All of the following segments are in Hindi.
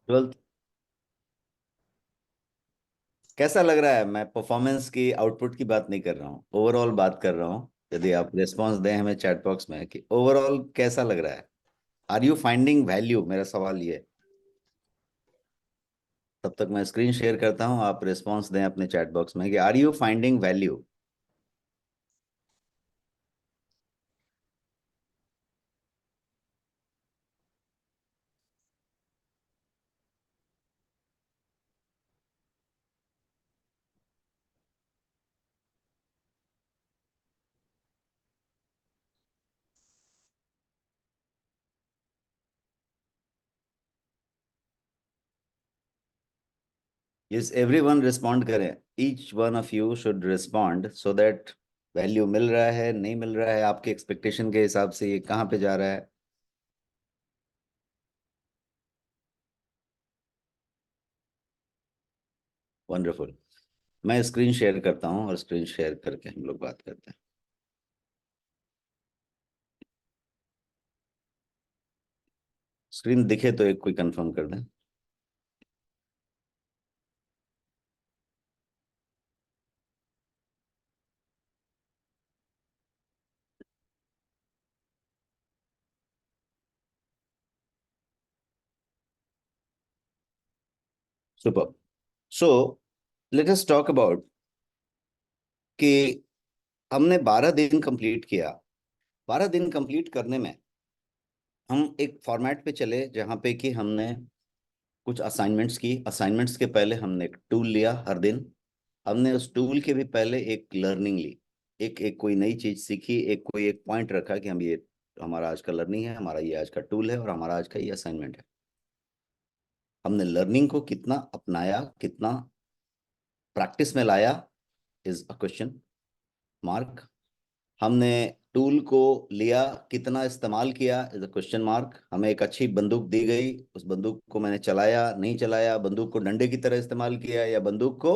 ट्वेल्थ कैसा लग रहा है? मैं परफॉर्मेंस की आउटपुट की बात नहीं कर रहा हूँ, ओवरऑल बात कर रहा हूँ। यदि आप रिस्पांस दें हमें चैट बॉक्स में कि ओवरऑल कैसा लग रहा है। Are you finding value? मेरा सवाल ये है। तब तक मैं स्क्रीन शेयर करता हूँ, आप रिस्पांस दें अपने चैट बॉक्स में कि are you finding value. Yes, everyone respond करें। Each one of you should respond so that value मिल रहा है नहीं मिल रहा है, आपके एक्सपेक्टेशन के हिसाब से ये कहाँ पे जा रहा है। वंडरफुल। मैं स्क्रीन शेयर करता हूँ और स्क्रीन शेयर करके हम लोग बात करते हैं। स्क्रीन दिखे तो एक कोई कंफर्म कर दें। Super. So let us talk about कि हमने 12 दिन कंप्लीट किया। 12 दिन कंप्लीट करने में हम एक फॉर्मेट पे चले जहाँ पे कि हमने कुछ असाइनमेंट्स की। असाइनमेंट्स के पहले हमने एक टूल लिया हर दिन। हमने उस टूल के भी पहले एक लर्निंग ली। एक एक कोई नई चीज सीखी, एक कोई एक पॉइंट रखा कि हम ये हमारा आज का लर्निंग है, हमारा ये आज का टूल है और हमारा आज का ये असाइनमेंट है। हमने लर्निंग को कितना अपनाया, कितना प्रैक्टिस में लाया, इज अ क्वेश्चन मार्क। हमने टूल को लिया, कितना इस्तेमाल किया, इज अ क्वेश्चन मार्क। हमें एक अच्छी बंदूक दी गई, उस बंदूक को मैंने चलाया नहीं चलाया, बंदूक को डंडे की तरह इस्तेमाल किया या बंदूक को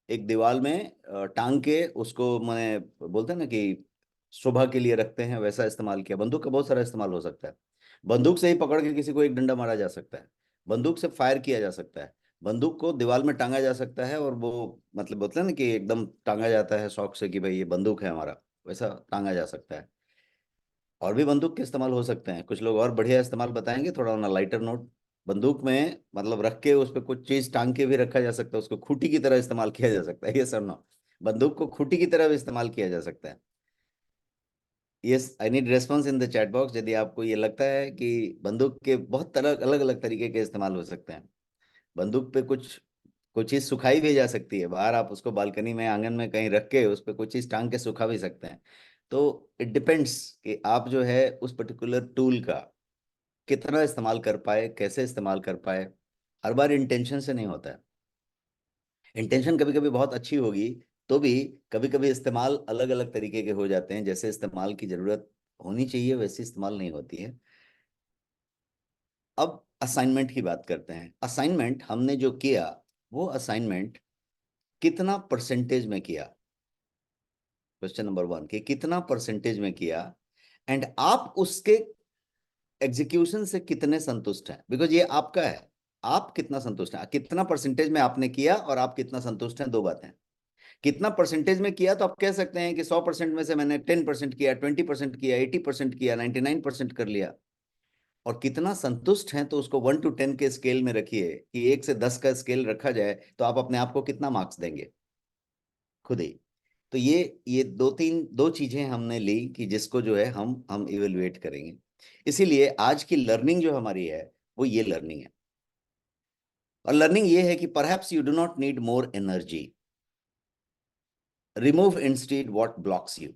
एक दीवार में टांग के उसको मैंने बोलते हैं ना कि शोभा के लिए रखते हैं, वैसा इस्तेमाल किया। बंदूक का बहुत सारा इस्तेमाल हो सकता है। बंदूक से ही पकड़ के किसी को एक डंडा मारा जा सकता है। बंदूक से फायर किया जा सकता है। बंदूक को दीवार में टांगा जा सकता है और वो मतलब बोलते हैं ना कि एकदम टांगा जाता है शौक से कि भाई ये बंदूक है हमारा, वैसा टांगा जा सकता है। और भी बंदूक के इस्तेमाल हो सकते हैं, कुछ लोग और बढ़िया इस्तेमाल बताएंगे थोड़ा ना लाइटर नोट। बंदूक में मतलब रख के उस पर कुछ चीज टांग के भी रखा जा सकता है, उसको खूंटी की तरह इस्तेमाल किया जा सकता है। ये सर नो, बंदूक को खूंटी की तरह भी इस्तेमाल किया जा सकता है। Yes, I need response in the chat box यदि आपको ये लगता है कि बंदूक के बहुत तरह अलग अलग तरीके के इस्तेमाल हो सकते हैं। बंदूक पे कुछ कुछ चीज सुखाई भी जा सकती है, बाहर आप उसको बालकनी में आंगन में कहीं रख के उस पर कुछ चीज टांग के सुखा भी सकते हैं। तो इट डिपेंड्स कि आप जो है उस पर्टिकुलर टूल का कितना इस्तेमाल कर पाए, कैसे इस्तेमाल कर पाए। हर बार इंटेंशन से नहीं होता है। इंटेंशन कभी कभी बहुत अच्छी होगी तो भी कभी कभी इस्तेमाल अलग अलग तरीके के हो जाते हैं, जैसे इस्तेमाल की जरूरत होनी चाहिए वैसे इस्तेमाल नहीं होती है। अब असाइनमेंट की बात करते हैं। असाइनमेंट हमने जो किया, वो असाइनमेंट कितना परसेंटेज में किया। क्वेश्चन नंबर वन कि कितना परसेंटेज में किया, एंड आप उसके एग्जीक्यूशन से कितने संतुष्ट हैं, बिकॉज ये आपका है। आप कितना संतुष्ट हैं, कितना परसेंटेज में आपने किया और आप कितना संतुष्ट हैं, दो बातें। कितना परसेंटेज में किया तो आप कह सकते हैं कि 100% में से मैंने 10% किया, 20% किया, 80% किया, 99% कर लिया। और कितना संतुष्ट हैं तो उसको 1 to 10 के स्केल में रखिए कि 1 से 10 का स्केल रखा जाए तो आप अपने आप को कितना मार्क्स देंगे खुद ही। तो ये दो चीजें हमने ली कि जिसको जो है हम इवेलुएट करेंगे। इसीलिए आज की लर्निंग जो हमारी है वो ये लर्निंग है। और लर्निंग ये है कि perhaps you do not need more energy, remove instead what blocks you.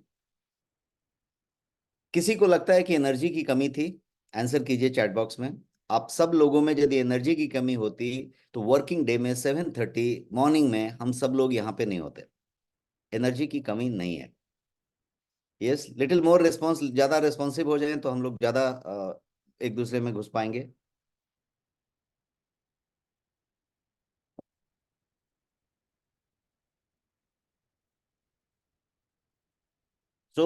किसी को लगता है कि एनर्जी की कमी थी, आंसर कीजिए चैट बॉक्स में। आप सब लोगों में यदि एनर्जी की कमी होती तो वर्किंग डे में 7:30 मॉर्निंग में हम सब लोग यहाँ पे नहीं होते। एनर्जी की कमी नहीं है। यस, लिटिल मोर रिस्पॉन्स, ज्यादा रिस्पॉन्सिव हो जाए तो हम लोग ज्यादा एक दूसरे में घुस पाएंगे। So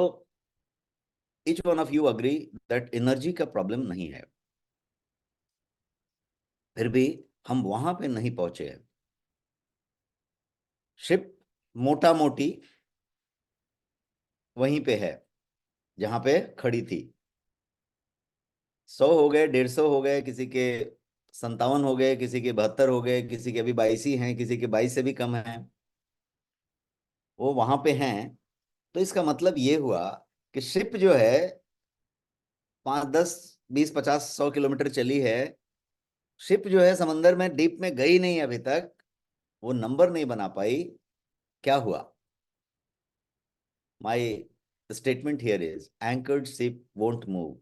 each one of you agree that energy का प्रॉब्लम नहीं है। फिर भी हम वहां पे नहीं पहुंचे हैं। शिप मोटा मोटी वहीं पे है जहां पे खड़ी थी। 100 हो गए, 150 हो गए, किसी के 57 हो गए, किसी के 72 हो गए, किसी के अभी 22 ही हैं, किसी के 22 से भी कम हैं, वो वहां पे हैं। तो इसका मतलब ये हुआ कि शिप जो है 5, 10, 20, 50, 100 किलोमीटर चली है। शिप जो है समंदर में डीप में गई नहीं अभी तक, वो नंबर नहीं बना पाई। क्या हुआ? My statement here is anchored ship won't move.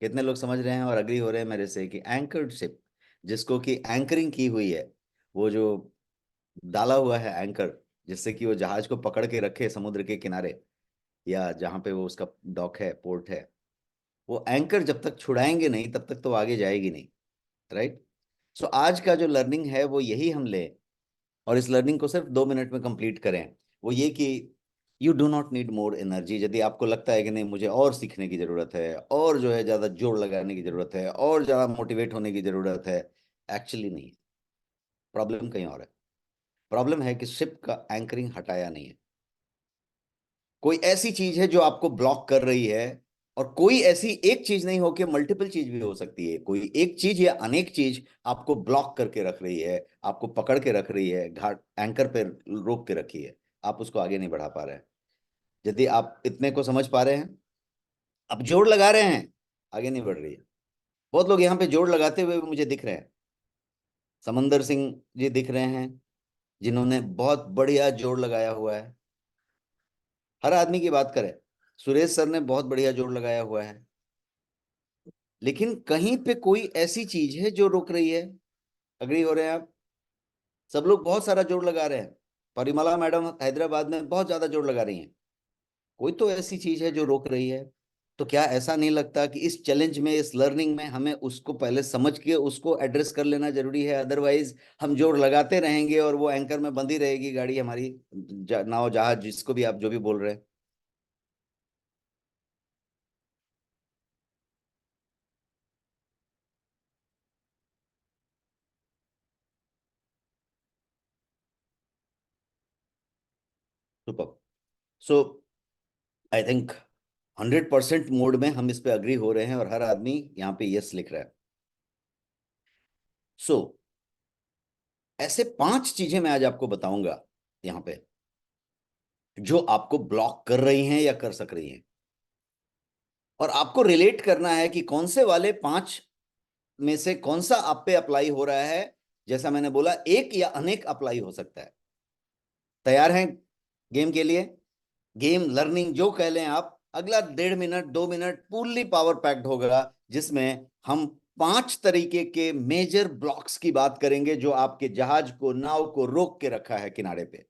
कितने लोग समझ रहे हैं और अग्री हो रहे हैं मेरे से कि एंकर्ड शिप, जिसको कि एंकरिंग की हुई है, वो जो डाला हुआ है एंकर, जिससे कि वो जहाज को पकड़ के रखे समुद्र के किनारे या जहां पे वो उसका डॉक है, पोर्ट है, वो एंकर जब तक छुड़ाएंगे नहीं तब तक तो आगे जाएगी नहीं। राइट? सो आज का जो लर्निंग है वो यही हम ले, और इस लर्निंग को सिर्फ 2 मिनट में कंप्लीट करें। वो ये कि you do not need more energy. यदि आपको लगता है कि नहीं मुझे और सीखने की जरूरत है, और जो है ज्यादा जोर लगाने की जरूरत है, और ज्यादा मोटिवेट होने की जरूरत है, एक्चुअली नहीं। प्रॉब्लम कहीं और है। प्रॉब्लम है कि शिप का एंकरिंग हटाया नहीं है। कोई ऐसी चीज है जो आपको ब्लॉक कर रही है, और कोई ऐसी एक चीज नहीं हो कि मल्टीपल चीज भी हो सकती है। कोई एक चीज या अनेक चीज आपको ब्लॉक करके रख रही है, आपको पकड़ के रख रही है, घाट एंकर पे रोक के रखी है। आप उसको आगे नहीं बढ़ा पा रहे हैं। यदि आप इतने को समझ पा रहे हैं, अब जोड़ लगा रहे हैं, आगे नहीं बढ़ रही है। बहुत लोग यहाँ पे जोड़ लगाते हुए भी मुझे दिख रहे हैं। समंदर सिंह जी दिख रहे हैं, जिन्होंने बहुत बढ़िया जोड़ लगाया हुआ है। हर आदमी की बात करें, सुरेश सर ने बहुत बढ़िया जोड़ लगाया हुआ है। लेकिन कहीं पे कोई ऐसी चीज है जो रोक रही है। अग्री हो रहे हैं आप? सब लोग बहुत सारा जोड़ लगा रहे हैं। परिमला मैडम हैदराबाद में बहुत ज्यादा जोड़ लगा रही हैं। कोई तो ऐसी चीज है जो रोक रही है। तो क्या ऐसा नहीं लगता कि इस चैलेंज में, इस लर्निंग में हमें उसको पहले समझ के उसको एड्रेस कर लेना जरूरी है? अदरवाइज हम जोड़ लगाते रहेंगे और वो एंकर में बंधी रहेगी गाड़ी हमारी, नाव जहाज जिसको भी आप जो भी बोल रहे हैं। Super. So I think 100% mode में हम इस पे अग्री हो रहे हैं, और हर आदमी यहाँ पे यस लिख रहा है। सो ऐसे 5 चीजें मैं आज आपको बताऊंगा यहाँ पे, जो आपको ब्लॉक कर रही हैं या कर सक रही हैं। और आपको रिलेट करना है कि कौन से वाले 5 में से कौन सा आप पे अप्लाई हो रहा है। जैसा मैंने बोला, एक या अनेक अप्लाई हो सकता है। तैयार हैं गेम के लिए? गेम लर्निंग जो कह लें आप, अगला 1.5 minute 2 minute fully power packed होगा, जिसमें हम 5 तरीके के मेजर ब्लॉक्स की बात करेंगे जो आपके जहाज को, नाव को रोक के रखा है किनारे पे।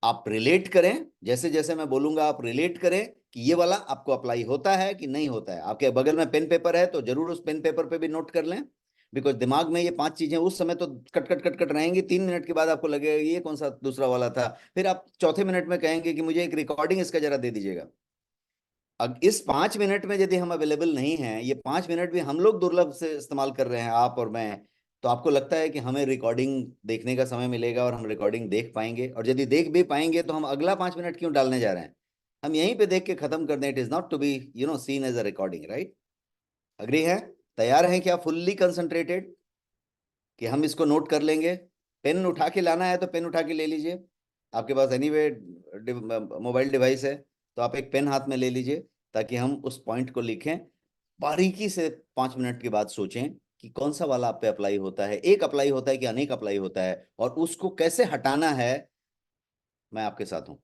आप रिलेट करें, जैसे जैसे मैं बोलूंगा आप रिलेट करें कि ये वाला आपको अप्लाई होता है कि नहीं होता है। आपके बगल में पेन पेपर है तो जरूर उस पेन पेपर पे भी नोट कर लें। बिकॉज दिमाग में ये 5 चीजें उस समय तो कट कट कट कट रहेंगी, 3 मिनट के बाद आपको लगेगा ये कौन सा दूसरा वाला था। फिर आप चौथे मिनट में कहेंगे कि मुझे एक रिकॉर्डिंग इसका जरा दे दीजिएगा। अब इस 5 मिनट में यदि हम अवेलेबल नहीं हैं, ये 5 मिनट भी हम लोग दुर्लभ से इस्तेमाल कर रहे हैं, आप और मैं, तो आपको लगता है कि हमें रिकॉर्डिंग देखने का समय मिलेगा और हम रिकॉर्डिंग देख पाएंगे? और यदि देख भी पाएंगे तो हम अगला 5 मिनट क्यों डालने जा रहे हैं? हम यहीं पे देख के खत्म कर दें। It is not to be seen as a recording, right? Agree है? तैयार हैं क्या? फुल्ली कंसंट्रेटेड कि हम इसको नोट कर लेंगे? पेन उठा के लाना है तो पेन उठा के ले लीजिए। आपके पास एनीवे मोबाइल डिवाइस है, तो आप एक पेन हाथ में ले लीजिए, ताकि हम उस पॉइंट को लिखें। बारीकी से 5 मिनट के बाद सोचें कि कौन सा वाला आप पे अप्लाई होता है, एक अप्लाई होता है कि अनेक अप्लाई होता है, और उसको कैसे हटाना है। मैं आपके साथ हूं।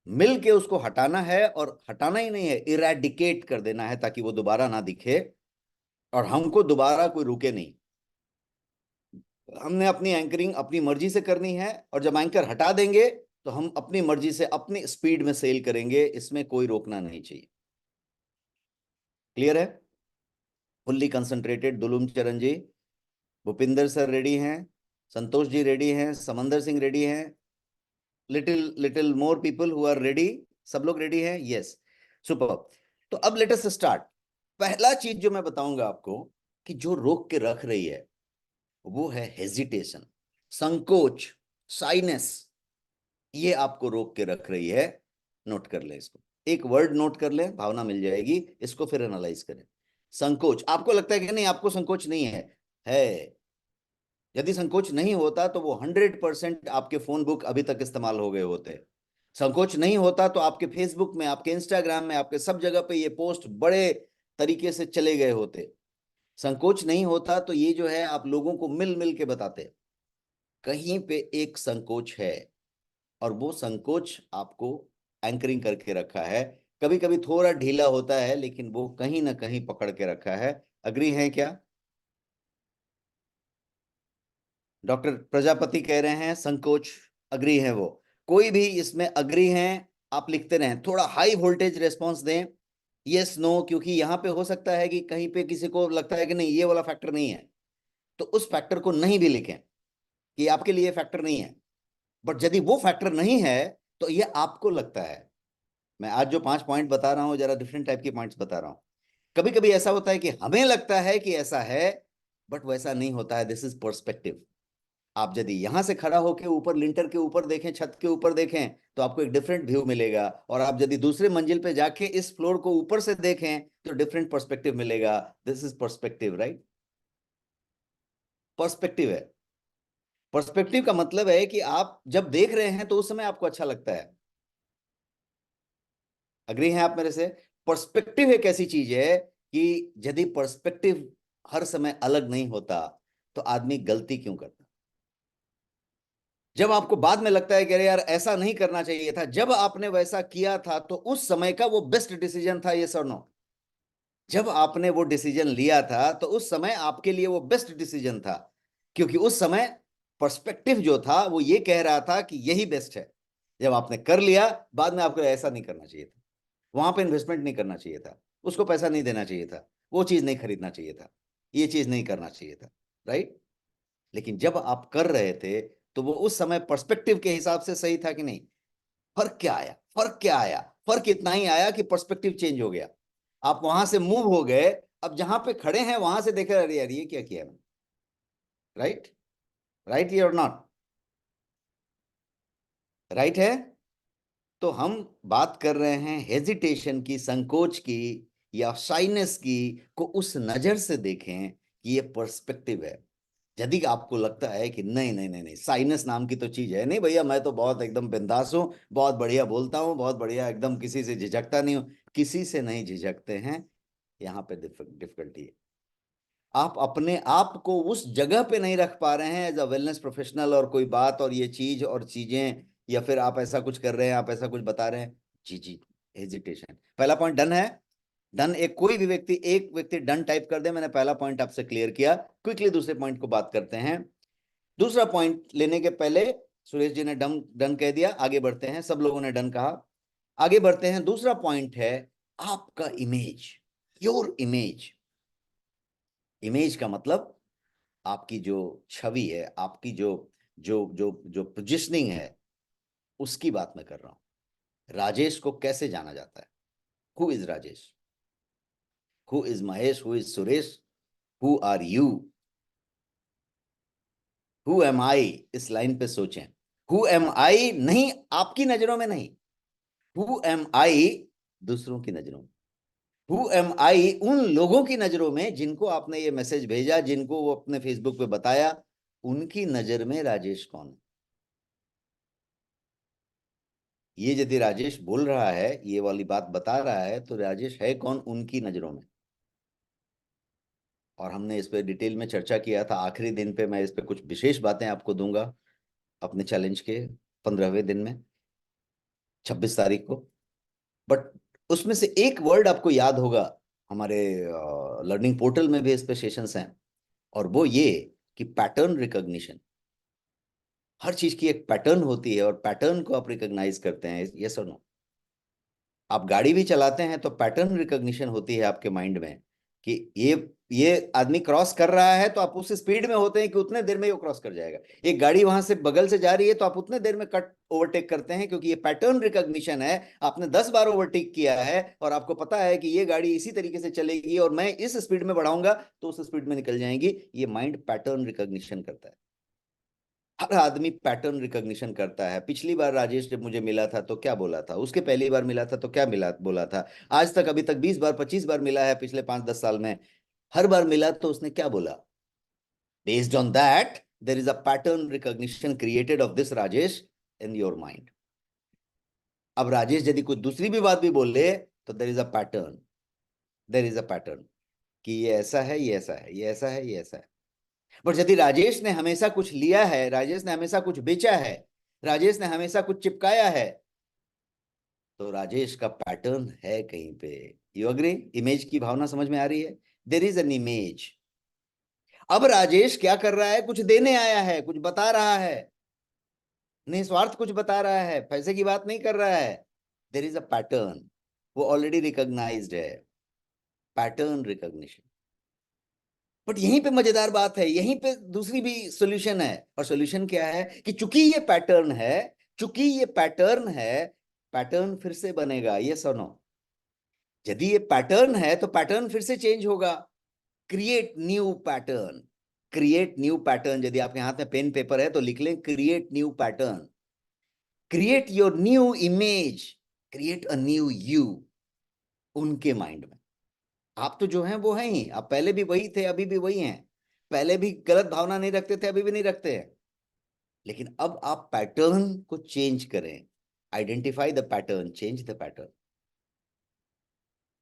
मिल के उसको हटाना है, और हटाना ही नहीं है, इरेडिकेट कर देना है, ताकि वो दोबारा ना दिखे और हमको दोबारा कोई रुके नहीं। हमने अपनी एंकरिंग अपनी मर्जी से करनी है, और जब एंकर हटा देंगे तो हम अपनी मर्जी से अपनी स्पीड में सेल करेंगे। इसमें कोई रोकना नहीं चाहिए। क्लियर है? Fully concentrated. दुलुम चरण जी, भूपिंदर सर रेडी हैं, संतोष जी रेडी हैं, समंदर सिंह रेडी हैं, little little more people who are ready. सब लोग रेडी हैं? Yes, super. तो अब लेट अस स्टार्ट। पहला चीज जो मैं बताऊंगा आपको, कि जो रोक के रख रही है वो है हेजिटेशन, संकोच, साइनेस। ये आपको रोक के रख रही है। नोट कर ले इसको, एक वर्ड नोट कर ले, भावना मिल जाएगी। इसको फिर एनालाइज करें। संकोच, आपको लगता है कि नहीं आपको संकोच नहीं है। यदि संकोच नहीं होता तो वो 100% आपके फोन बुक अभी तक इस्तेमाल हो गए होते। संकोच नहीं होता तो आपके फेसबुक में, आपके इंस्टाग्राम में, आपके सब जगह पे ये पोस्ट बड़े तरीके से चले गए होते। संकोच नहीं होता तो ये जो है आप लोगों को मिल मिल के बताते। कहीं पे एक संकोच है, और वो संकोच आपको एंकरिंग करके रखा है। कभी कभी थोड़ा ढीला होता है, लेकिन वो कहीं ना कहीं पकड़ के रखा है। अग्री है क्या? डॉक्टर प्रजापति कह रहे हैं संकोच। अग्री है वो? कोई भी इसमें अग्री हैं? आप लिखते रहें, थोड़ा हाई वोल्टेज रेस्पॉन्स दें, यस नो, क्योंकि यहां पे हो सकता है कि कहीं पे किसी को लगता है कि नहीं ये वाला फैक्टर नहीं है, तो उस फैक्टर को नहीं भी लिखें कि आपके लिए फैक्टर नहीं है। बट यदि वो फैक्टर नहीं है तो ये आपको लगता है। मैं आज जो 5 पॉइंट बता रहा हूं, जरा डिफरेंट टाइप के पॉइंट्स बता रहा हूं। कभी कभी ऐसा होता है कि हमें लगता है कि ऐसा है, बट वैसा नहीं होता है। This is perspective. आप यदि यहां से खड़ा होकर ऊपर लिंटर के ऊपर देखें, छत के ऊपर देखें, तो आपको एक डिफरेंट व्यू मिलेगा। और आप यदि दूसरे मंजिल पे जाके इस फ्लोर को ऊपर से देखें तो डिफरेंट पर्सपेक्टिव मिलेगा। This is perspective, right? Perspective है। पर्सपेक्टिव का मतलब है कि आप जब देख रहे हैं तो उस समय आपको अच्छा लगता है। अग्री हैं आप मेरे से? पर्सपेक्टिव एक ऐसी चीज है कि यदि पर्सपेक्टिव हर समय अलग नहीं होता तो आदमी गलती क्यों करता? जब आपको बाद में लगता है कि अरे यार ऐसा नहीं करना चाहिए था, जब आपने वैसा किया था तो उस समय का वो बेस्ट डिसीजन था, ये सर नो? जब आपने वो डिसीजन लिया था तो उस समय आपके लिए वो बेस्ट डिसीजन था, क्योंकि उस समय पर्सपेक्टिव जो था वो ये कह रहा था कि यही बेस्ट है। जब आपने कर लिया, बाद में आपको ऐसा नहीं करना चाहिए था, वहां पे इन्वेस्टमेंट नहीं करना चाहिए था, उसको पैसा नहीं देना चाहिए था, वो चीज नहीं खरीदना चाहिए था, ये चीज नहीं करना चाहिए था, राइट? लेकिन जब आप कर रहे थे तो वो उस समय पर्सपेक्टिव के हिसाब से सही था कि नहीं? फर्क क्या आया? फर्क क्या आया? फर्क इतना ही आया कि पर्सपेक्टिव चेंज हो गया। आप वहां से मूव हो गए, अब जहां पे खड़े हैं वहां से देख रहे, अरे यार ये क्या किया मैंने। राइट? राइट और नॉट? राइट है। तो हम बात कर रहे हैं हेजिटेशन की, संकोच की, या शाइनेस की। को उस नजर से देखें कि ये पर्सपेक्टिव है। यदि आपको लगता है कि नहीं नहीं नहीं नहीं, साइनस नाम की तो चीज है नहीं भैया, मैं तो बहुत एकदम बिंदास हूं, बहुत बढ़िया बोलता हूं, बहुत बढ़िया, एकदम किसी से झिझकता नहीं हूं। किसी से नहीं झिझकते हैं, यहाँ पे डिफिकल्टी है। आप अपने आप को उस जगह पे नहीं रख पा रहे हैं एज अ वेलनेस प्रोफेशनल, और कोई बात और ये चीज और चीजें, या फिर आप ऐसा कुछ कर रहे हैं, आप ऐसा कुछ बता रहे हैं। जी जी, हेजिटेशन। पहला पॉइंट डन है। डन। एक कोई भी व्यक्ति, एक व्यक्ति डन टाइप कर दे, मैंने पहला पॉइंट आपसे क्लियर किया। क्विकली दूसरे पॉइंट को बात करते हैं। दूसरा पॉइंट लेने के पहले, सुरेश जी ने डन डन कह दिया, आगे बढ़ते हैं। सब लोगों ने डन कहा, आगे बढ़ते हैं। दूसरा पॉइंट है आपका इमेज, योर इमेज। इमेज का मतलब आपकी जो छवि है, आपकी जो जो जो जो पोजिशनिंग है, उसकी बात मैं कर रहा हूं। राजेश को कैसे जाना जाता है? Who is Rajesh? Who is Mahesh? Who is Suresh? Who are you? Who am I? इस लाइन पे सोचें। हु एम आई नहीं आपकी नजरों में नहीं, हु एम आई दूसरों की नजरों में। हु एम आई उन लोगों की नजरों में जिनको आपने ये मैसेज भेजा, जिनको वो अपने फेसबुक पे बताया, उनकी नजर में राजेश कौन है? ये यदि राजेश बोल रहा है, ये वाली बात बता रहा है, तो राजेश है कौन उनकी नजरों में? और हमने इस पे डिटेल में चर्चा किया था। आखिरी दिन पे मैं इस पे कुछ विशेष बातें आपको दूंगा अपने चैलेंज के 15वें दिन में, 26 तारीख को। बट उसमें से एक वर्ड आपको याद होगा, हमारे लर्निंग पोर्टल में भी इस पे सेशंस हैं, और वो ये कि पैटर्न रिकॉग्निशन। हर चीज की एक पैटर्न होती है, और पैटर्न को आप रिकॉग्नाइज करते हैं, यस और नो? आप गाड़ी भी चलाते हैं तो पैटर्न रिकॉग्निशन होती है आपके माइंड में कि ये आदमी क्रॉस कर रहा है तो आप उस स्पीड में होते हैं कि उतने देर में वो क्रॉस कर जाएगा। एक गाड़ी वहां से बगल से जा रही है तो आप उतने देर में कट ओवरटेक करते हैं, क्योंकि ये पैटर्न रिकॉग्निशन है। आपने 10 बार ओवरटेक किया है और आपको पता है कि ये गाड़ी इसी तरीके से चलेगी और मैं इस स्पीड में बढ़ाऊंगा तो उस स्पीड में निकल जाएंगी। ये माइंड पैटर्न रिकॉग्निशन करता है। हर आदमी पैटर्न रिकॉग्निशन करता है। पिछली बार राजेश जब मुझे मिला था तो क्या बोला था, उसके पहली बार मिला था तो क्या मिला बोला था, आज तक अभी तक 20 बार 25 बार मिला है पिछले 5-10 साल में। हर बार मिला तो उसने क्या बोला? Based on that, there is a pattern recognition created of this Rajesh in your mind. अब राजेश यदि कोई दूसरी भी बात भी बोले तो there is a pattern, there is a pattern कि ये ऐसा है, ये ऐसा है, ये ऐसा है, ये ऐसा है। बट यदि राजेश ने हमेशा कुछ लिया है, राजेश ने हमेशा कुछ बेचा है, राजेश ने हमेशा कुछ चिपकाया है, तो राजेश का पैटर्न है कहीं पे। You agree? इमेज की भावना समझ में आ रही है? There is an image. अब राजेश क्या कर रहा है? कुछ देने आया है, कुछ बता रहा है, निस्वार्थ कुछ बता रहा है, पैसे की बात नहीं कर रहा है। देर इज अ पैटर्न, वो ऑलरेडी रिकॉग्नाइज्ड है। Pattern recognition. बट यहीं पे मजेदार बात है, यहीं पे दूसरी भी सॉल्यूशन है। और सॉल्यूशन क्या है कि चूंकि ये पैटर्न है, चूंकि ये पैटर्न है, पैटर्न फिर से बनेगा। ये सुनो, यदि ये पैटर्न है तो पैटर्न फिर से चेंज होगा। Create new pattern, create new pattern. यदि आपके हाथ में पेन पेपर है तो लिख लें create new pattern, create your new image, create a new you उनके माइंड में। आप तो जो हैं वो हैं ही, आप पहले भी वही थे, अभी भी वही हैं। पहले भी गलत भावना नहीं रखते थे, अभी भी नहीं रखते हैं। लेकिन अब आप पैटर्न को चेंज करें। Identify the pattern, change the pattern.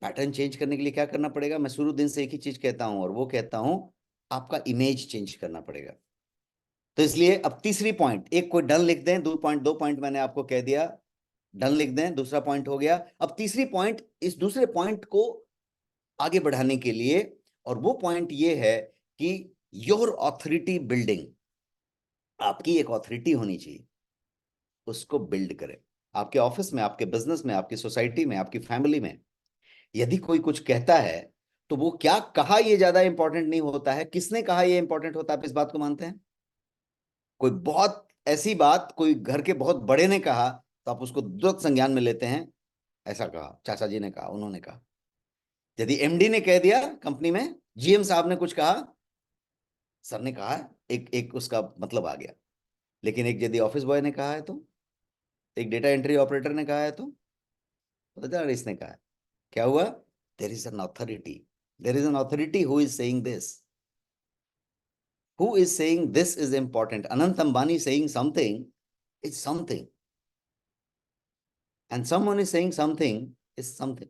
Pattern change करने के लिए क्या करना पड़ेगा? मैं शुरू दिन से एक ही चीज कहता हूं और वो कहता हूं, आपका इमेज चेंज करना पड़ेगा। तो इसलिए अब तीसरी पॉइंट, एक कोई डन लिख दें, 2 पॉइंट मैंने आपको कह दिया, डन लिख दें, दूसरा पॉइंट हो गया। अब तीसरी पॉइंट, इस दूसरे पॉइंट को आगे बढ़ाने के लिए, और वो पॉइंट ये है कि योर ऑथोरिटी बिल्डिंग, आपकी एक ऑथोरिटी होनी चाहिए, उसको बिल्ड करें। आपके ऑफिस में, आपके बिजनेस में, आपकी सोसाइटी में, आपकी फैमिली में यदि कोई कुछ कहता है तो वो क्या कहा ये ज्यादा इंपॉर्टेंट नहीं होता है, किसने कहा ये इंपॉर्टेंट होता है। आप इस बात को मानते हैं? कोई बहुत ऐसी बात कोई घर के बहुत बड़े ने कहा तो आप उसको तुरंत संज्ञान में लेते हैं, ऐसा कहा, चाचा जी ने कहा, उन्होंने कहा। यदि एमडी ने कह दिया कंपनी में, जीएम साहब ने कुछ कहा, सर ने कहा, एक एक उसका मतलब आ गया। लेकिन एक यदि ऑफिस बॉय ने कहा है तो, एक डेटा एंट्री ऑपरेटर ने कहा है तो पता चला इसने कहा है, क्या हुआ? There is an authority, there is an authority who is saying this, who is saying this is important. Anant Ambani saying something is something, and someone is saying something is something.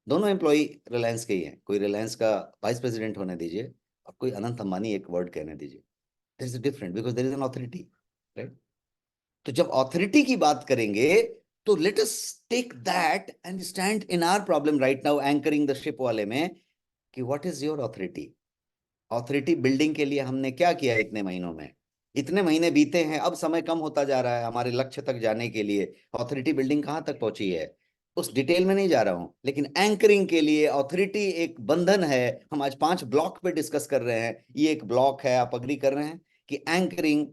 दोनों एम्प्लॉय रिलायंस के ही हैं, कोई रिलायंस का वाइस प्रेसिडेंट होने दीजिए और कोई अनंत अंबानी एक वर्ड कहने दीजिए, there is different, because there is an authority, right? तो जब ऑथोरिटी की बात करेंगे तो let us take that and stand in our problem right now, anchoring the ship वाले में, कि what is your authority. Authority building के लिए हमने क्या किया इतने महीनों में? इतने महीने बीते हैं, अब समय कम होता जा रहा है हमारे लक्ष्य तक जाने के लिए। ऑथोरिटी बिल्डिंग कहाँ तक पहुंची है उस डिटेल में नहीं जा रहा हूं, लेकिन एंकरिंग के लिए ऑथोरिटी एक बंधन है। हम आज 5 ब्लॉक पे डिस्कस कर रहे हैं, ये एक ब्लॉक है। आप अग्री कर रहे हैं कि एंकरिंग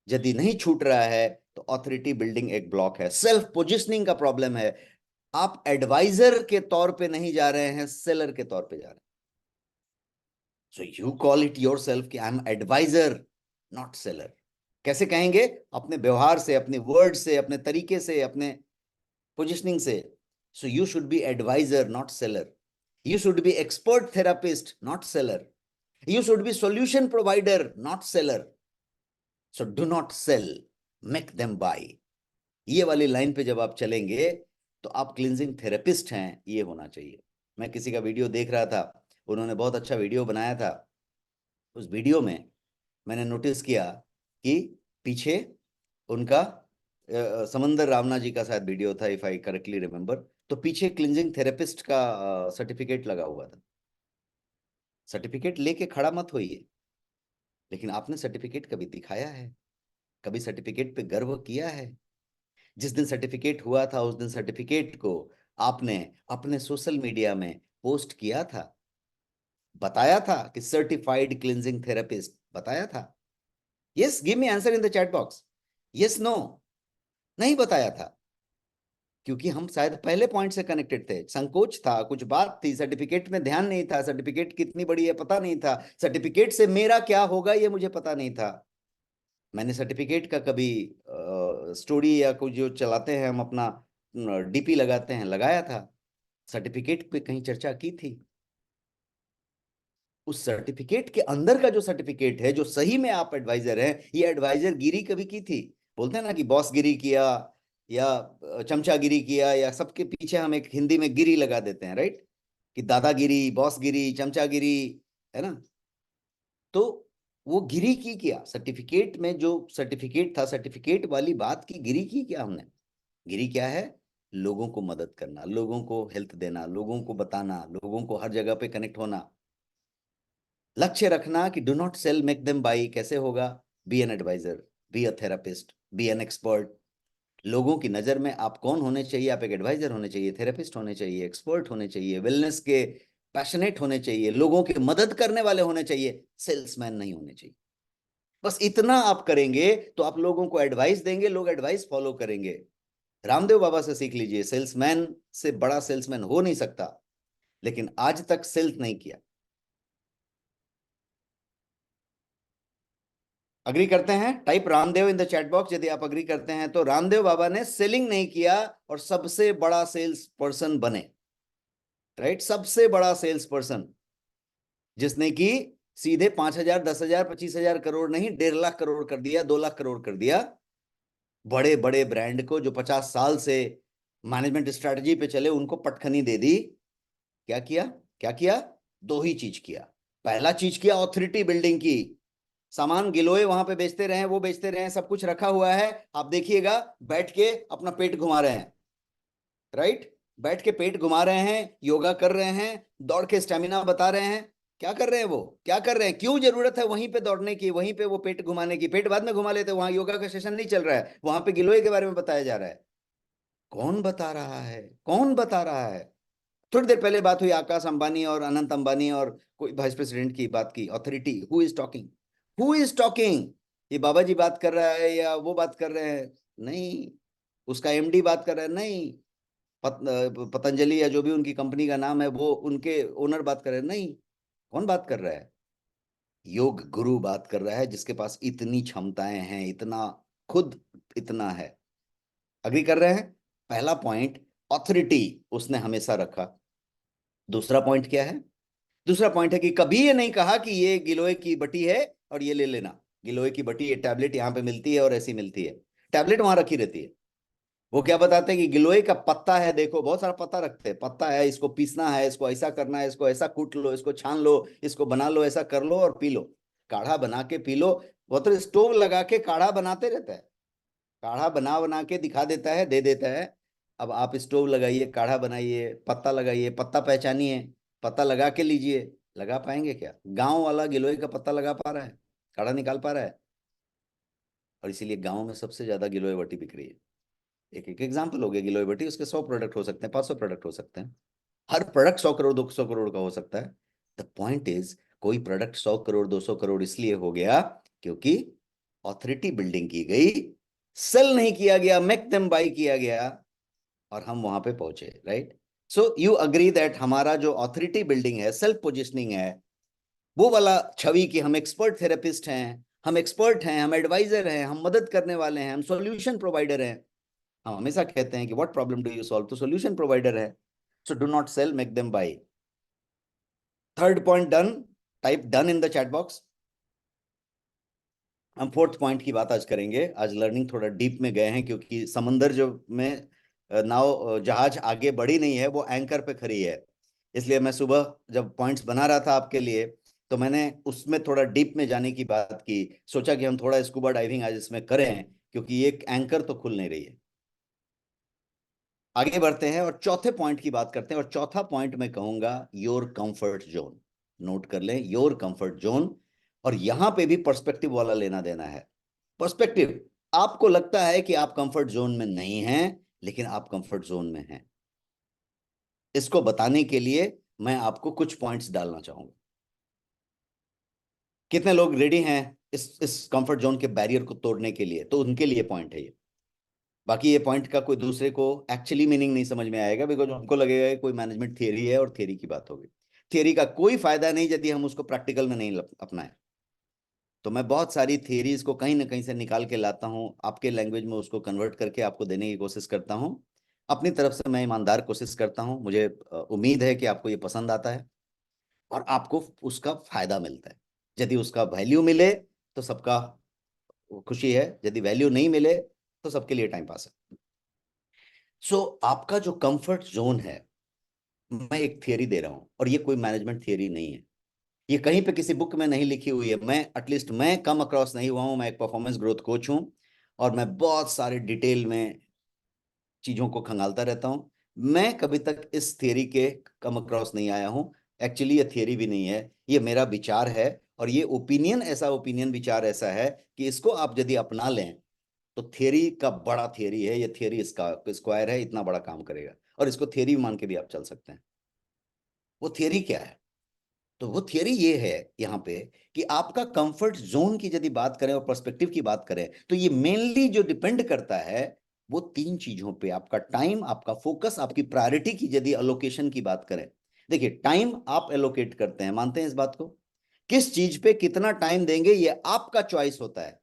यदि नहीं छूट रहा है तो ऑथोरिटी बिल्डिंग एक ब्लॉक है। सेल्फ पोजिशनिंग का प्रॉब्लम है, आप एडवाइजर के तौर पे नहीं जा रहे हैं, सेलर के तौर पे जा रहे हैं। So you call it yourself कि I am advisor not seller. कैसे कहेंगे? अपने व्यवहार से, अपने वर्ड से, अपने तरीके से, अपने पोजिशनिंग से। So you should be advisor not seller, you should be expert therapist not seller, you should be solution provider not seller. So do not sell, make them buy. ये वाली लाइन पे जब आप चलेंगे तो आप क्लिंजिंग थेरेपिस्ट हैं, ये होना चाहिए। मैं किसी का वीडियो देख रहा था, उन्होंने बहुत अच्छा वीडियो बनाया था। उस वीडियो में मैंने नोटिस किया कि पीछे उनका समंदर रामना जी का शायद वीडियो था, इफ आई करेक्टली रिमेम्बर, तो पीछे क्लिंजिंग थेरेपिस्ट का सर्टिफिकेट लगा हुआ था। सर्टिफिकेट लेके खड़ा मत होइए, लेकिन आपने सर्टिफिकेट कभी दिखाया है? कभी सर्टिफिकेट पे गर्व किया है? जिस दिन सर्टिफिकेट हुआ था उस दिन सर्टिफिकेट को आपने अपने सोशल मीडिया में पोस्ट किया था? बताया था कि सर्टिफाइड क्लिनजिंग थेरेपिस्ट, बताया था? Yes, give me answer in the chat box. Yes, no, नहीं बताया था। क्योंकि हम शायद पहले पॉइंट से कनेक्टेड थे, संकोच था, कुछ बात थी, सर्टिफिकेट में ध्यान नहीं था, सर्टिफिकेट कितनी बड़ी है पता नहीं था, सर्टिफिकेट से मेरा क्या होगा ये मुझे पता नहीं था। मैंने सर्टिफिकेट का कभी स्टोरी या कुछ जो चलाते हैं हम अपना, डीपी लगाते हैं, लगाया था? सर्टिफिकेट पे कहीं चर्चा की थी? उस सर्टिफिकेट के अंदर का जो सर्टिफिकेट है, जो सही में आप एडवाइजर हैं, ये एडवाइजर गिरी कभी की थी? बोलते हैं ना कि बॉस गिरी किया या चमचागिरी किया, या सबके पीछे हम एक हिंदी में गिरी लगा देते हैं, राइट? कि दादागिरी, बॉस गिरी, चमचागिरी, है ना? तो वो गिरी की क्या? सर्टिफिकेट में जो सर्टिफिकेट था, सर्टिफिकेट वाली बात की गिरी की क्या हमने? गिरी क्या है? लोगों को मदद करना, लोगों को हेल्थ देना, लोगों को बताना, लोगों को हर जगह पे कनेक्ट होना, लक्ष्य रखना कि do not sell, make them buy. कैसे होगा? Be an advisor, be a therapist, be an expert. लोगों की नजर में आप कौन होने चाहिए? आप एक एडवाइजर होने चाहिए, थेरेपिस्ट होने चाहिए, एक्सपर्ट होने चाहिए, वेलनेस के पैशनेट होने चाहिए, लोगों की मदद करने वाले होने चाहिए, सेल्समैन नहीं होने चाहिए। बस इतना आप करेंगे तो आप लोगों को एडवाइस देंगे, लोग एडवाइस फॉलो करेंगे। रामदेव बाबा से सीख लीजिए, सेल्समैन से बड़ा सेल्समैन हो नहीं सकता, लेकिन आज तक सेल्स नहीं किया। अग्री करते हैं? Type Ramdev in the chat box यदि आप अग्री करते हैं। तो रामदेव बाबा ने सेलिंग नहीं किया और सबसे बड़ा सेल्स पर्सन बने, राइट? सबसे बड़ा सेल्स पर्सन, जिसने कि सीधे 5,000, 10,000, 25,000 करोड़ नहीं, 1.5 लाख करोड़ कर दिया, 2 लाख करोड़ कर दिया। बड़े बड़े ब्रांड को जो 50 साल से मैनेजमेंट स्ट्रेटजी पे चले, उनको पटखनी दे दी। क्या किया? क्या किया? दो ही चीज किया। पहला चीज किया, ऑथोरिटी बिल्डिंग की। सामान गिलोय वहां पे बेचते रहे, वो बेचते रहे, सब कुछ रखा हुआ है, आप देखिएगा, बैठ के अपना पेट घुमा रहे हैं, राइट? बैठ के पेट घुमा रहे हैं, योगा कर रहे हैं, दौड़ के स्टेमिना बता रहे हैं। क्या कर रहे हैं वो? क्या कर रहे हैं? क्यों जरूरत है वहीं पे दौड़ने की, वहीं पे वो पेट घुमाने की? पेट बाद में घुमा लेते, वहां योगा का सेशन नहीं चल रहा है, वहां पे गिलोय के बारे में बताया जा रहा है। कौन बता रहा है? कौन बता रहा है? थोड़ी देर पहले बात हुई आकाश अंबानी और अनंत अंबानी और कोई वाइस प्रेसिडेंट की बात की, authority, who is talking? Who is talking? ये बाबा जी बात कर रहा है या वो बात कर रहे हैं? नहीं। उसका एमडी बात कर रहा है? नहीं। पतंजलि या जो भी उनकी कंपनी का नाम है, वो उनके ओनर बात कर रहे हैं? नहीं। कौन बात कर रहा है? योग गुरु बात कर रहा है, जिसके पास इतनी क्षमताएं हैं, इतना खुद इतना है। अग्री कर रहे हैं? पहला पॉइंट, ऑथोरिटी उसने हमेशा रखा। दूसरा पॉइंट क्या है? दूसरा पॉइंट है कि कभी ये नहीं कहा कि ये गिलोय की बटी है और ये ले लेना, गिलोय की बटी, ये टैबलेट यहाँ पे मिलती है और ऐसी मिलती है। टैबलेट वहां रखी रहती है। वो क्या बताते हैं कि गिलोय का पत्ता है, देखो बहुत सारा पत्ता रखते हैं, पत्ता है, इसको पीसना है, इसको ऐसा करना है, इसको ऐसा कूट लो, इसको छान लो, इसको बना लो, ऐसा कर लो और पी लो, काढ़ा बना के पी लो। वो तो स्टोव लगा के काढ़ा बनाते रहता है, काढ़ा बना बना के दिखा देता है, दे देता है। अब आप स्टोव लगाइए, काढ़ा बनाइए, पत्ता लगाइए, पत्ता पहचानिए, पत्ता लगा के लीजिए। लगा पाएंगे क्या? गांव वाला गिलोय का पत्ता लगा पा रहा है? काढ़ा निकाल पा रहा है? और इसीलिए गांव में सबसे ज्यादा गिलोय बटी बिक रही है। एक एक एग्जाम्पल हो गया गिलोय बटी, उसके 100 प्रोडक्ट हो सकते हैं, 500 प्रोडक्ट हो सकते हैं। हर प्रोडक्ट 100 करोड़, 200 करोड़ का हो सकता है। द पॉइंट इज, कोई प्रोडक्ट 100 करोड़, 200 करोड़ इसलिए हो गया क्योंकि ऑथोरिटी बिल्डिंग की गई, सेल नहीं किया गया, मेक देम बाई किया गया, और हम वहां पे पहुंचे, right? So you agree that हमारा जो ऑथोरिटी बिल्डिंग है, सेल्फ पोजिशनिंग है, वो वाला छवि कि हम एक्सपर्ट थेरेपिस्ट हैं, हम एक्सपर्ट हैं, हम एडवाइजर हैं, हम मदद करने वाले हैं, हम सॉल्यूशन प्रोवाइडर हैं। हम हमेशा कहते हैं कि what problem do you solve, तो सॉल्यूशन प्रोवाइडर है। So do not sell, make them buy. Third point done. Type done in the chat box. हम फोर्थ पॉइंट की बात आज करेंगे। आज लर्निंग थोड़ा डीप में गए हैं, क्योंकि समंदर जो में नाव, जहाज आगे बढ़ी नहीं है, वो एंकर पे खड़ी है। इसलिए मैं सुबह जब पॉइंट्स बना रहा था आपके लिए, तो मैंने उसमें थोड़ा डीप में जाने की बात की, सोचा कि हम थोड़ा स्कूबा डाइविंग आज इसमें करें, क्योंकि ये एंकर तो खुल नहीं रही है। आगे बढ़ते हैं और चौथे पॉइंट की बात करते हैं। और चौथा पॉइंट मैं कहूंगा, योर कंफर्ट जोन। नोट कर लें, योर कंफर्ट जोन। और यहां पे भी पर्सपेक्टिव वाला लेना देना है। पर्सपेक्टिव, आपको लगता है कि आप कंफर्ट जोन में नहीं हैं, लेकिन आप कंफर्ट जोन में हैं। इसको बताने के लिए मैं आपको कुछ पॉइंट्स डालना चाहूंगा। कितने लोग रेडी हैं इस कंफर्ट जोन के बैरियर को तोड़ने के लिए? तो उनके लिए पॉइंट है ये। बाकी ये पॉइंट का कोई दूसरे को एक्चुअली मीनिंग नहीं समझ में आएगा, बिकॉज उनको लगेगा कि कोई मैनेजमेंट थियरी है और थियरी की बात होगी। थियरी का कोई फायदा नहीं यदि हम उसको प्रैक्टिकल में नहीं अपनाएं। तो मैं बहुत सारी थियरीज को कहीं ना कहीं से निकाल के लाता हूँ, आपके लैंग्वेज में उसको कन्वर्ट करके आपको देने की कोशिश करता हूँ। अपनी तरफ से मैं ईमानदार कोशिश करता हूँ। मुझे उम्मीद है कि आपको ये पसंद आता है और आपको उसका फायदा मिलता है। यदि उसका वैल्यू मिले तो सबका खुशी है, यदि वैल्यू नहीं मिले तो सबके लिए टाइम पास है। सो आपका जो कंफर्ट जोन है, मैं एक थियरी दे रहा हूं और ये कोई मैनेजमेंट थियरी नहीं है। ये कहीं पे किसी बुक में नहीं लिखी हुई है। मैं एटलीस्ट मैं कम अक्रॉस नहीं हुआ हूं। मैं एक परफॉर्मेंस ग्रोथ कोच हूं और मैं बहुत सारे डिटेल में चीजों को खंगालता रहता हूं। मैं कभी तक इस थियरी के कम अक्रॉस नहीं आया हूं। एक्चुअली ये थियरी भी नहीं है, ये मेरा विचार है। और ये ओपिनियन ऐसा, ओपिनियन विचार ऐसा है कि इसको आप यदि अपना लें तो थियरी का बड़ा थियरी है ये। थियरी इसका स्क्वायर है, इतना बड़ा काम करेगा और इसको थियरी मान के भी आप चल सकते हैं। वो थियरी क्या है? तो वो थियरी ये है यहाँ पे कि आपका कंफर्ट जोन की यदि बात करें और पर्सपेक्टिव की बात करें तो ये मेनली जो डिपेंड करता है वो तीन चीजों पे। आपका टाइम, आपका फोकस, आपकी प्रायोरिटी की यदि अलोकेशन की बात करें। देखिए, टाइम आप एलोकेट करते हैं, मानते हैं इस बात को। किस चीज पे कितना टाइम देंगे ये आपका चॉइस होता है।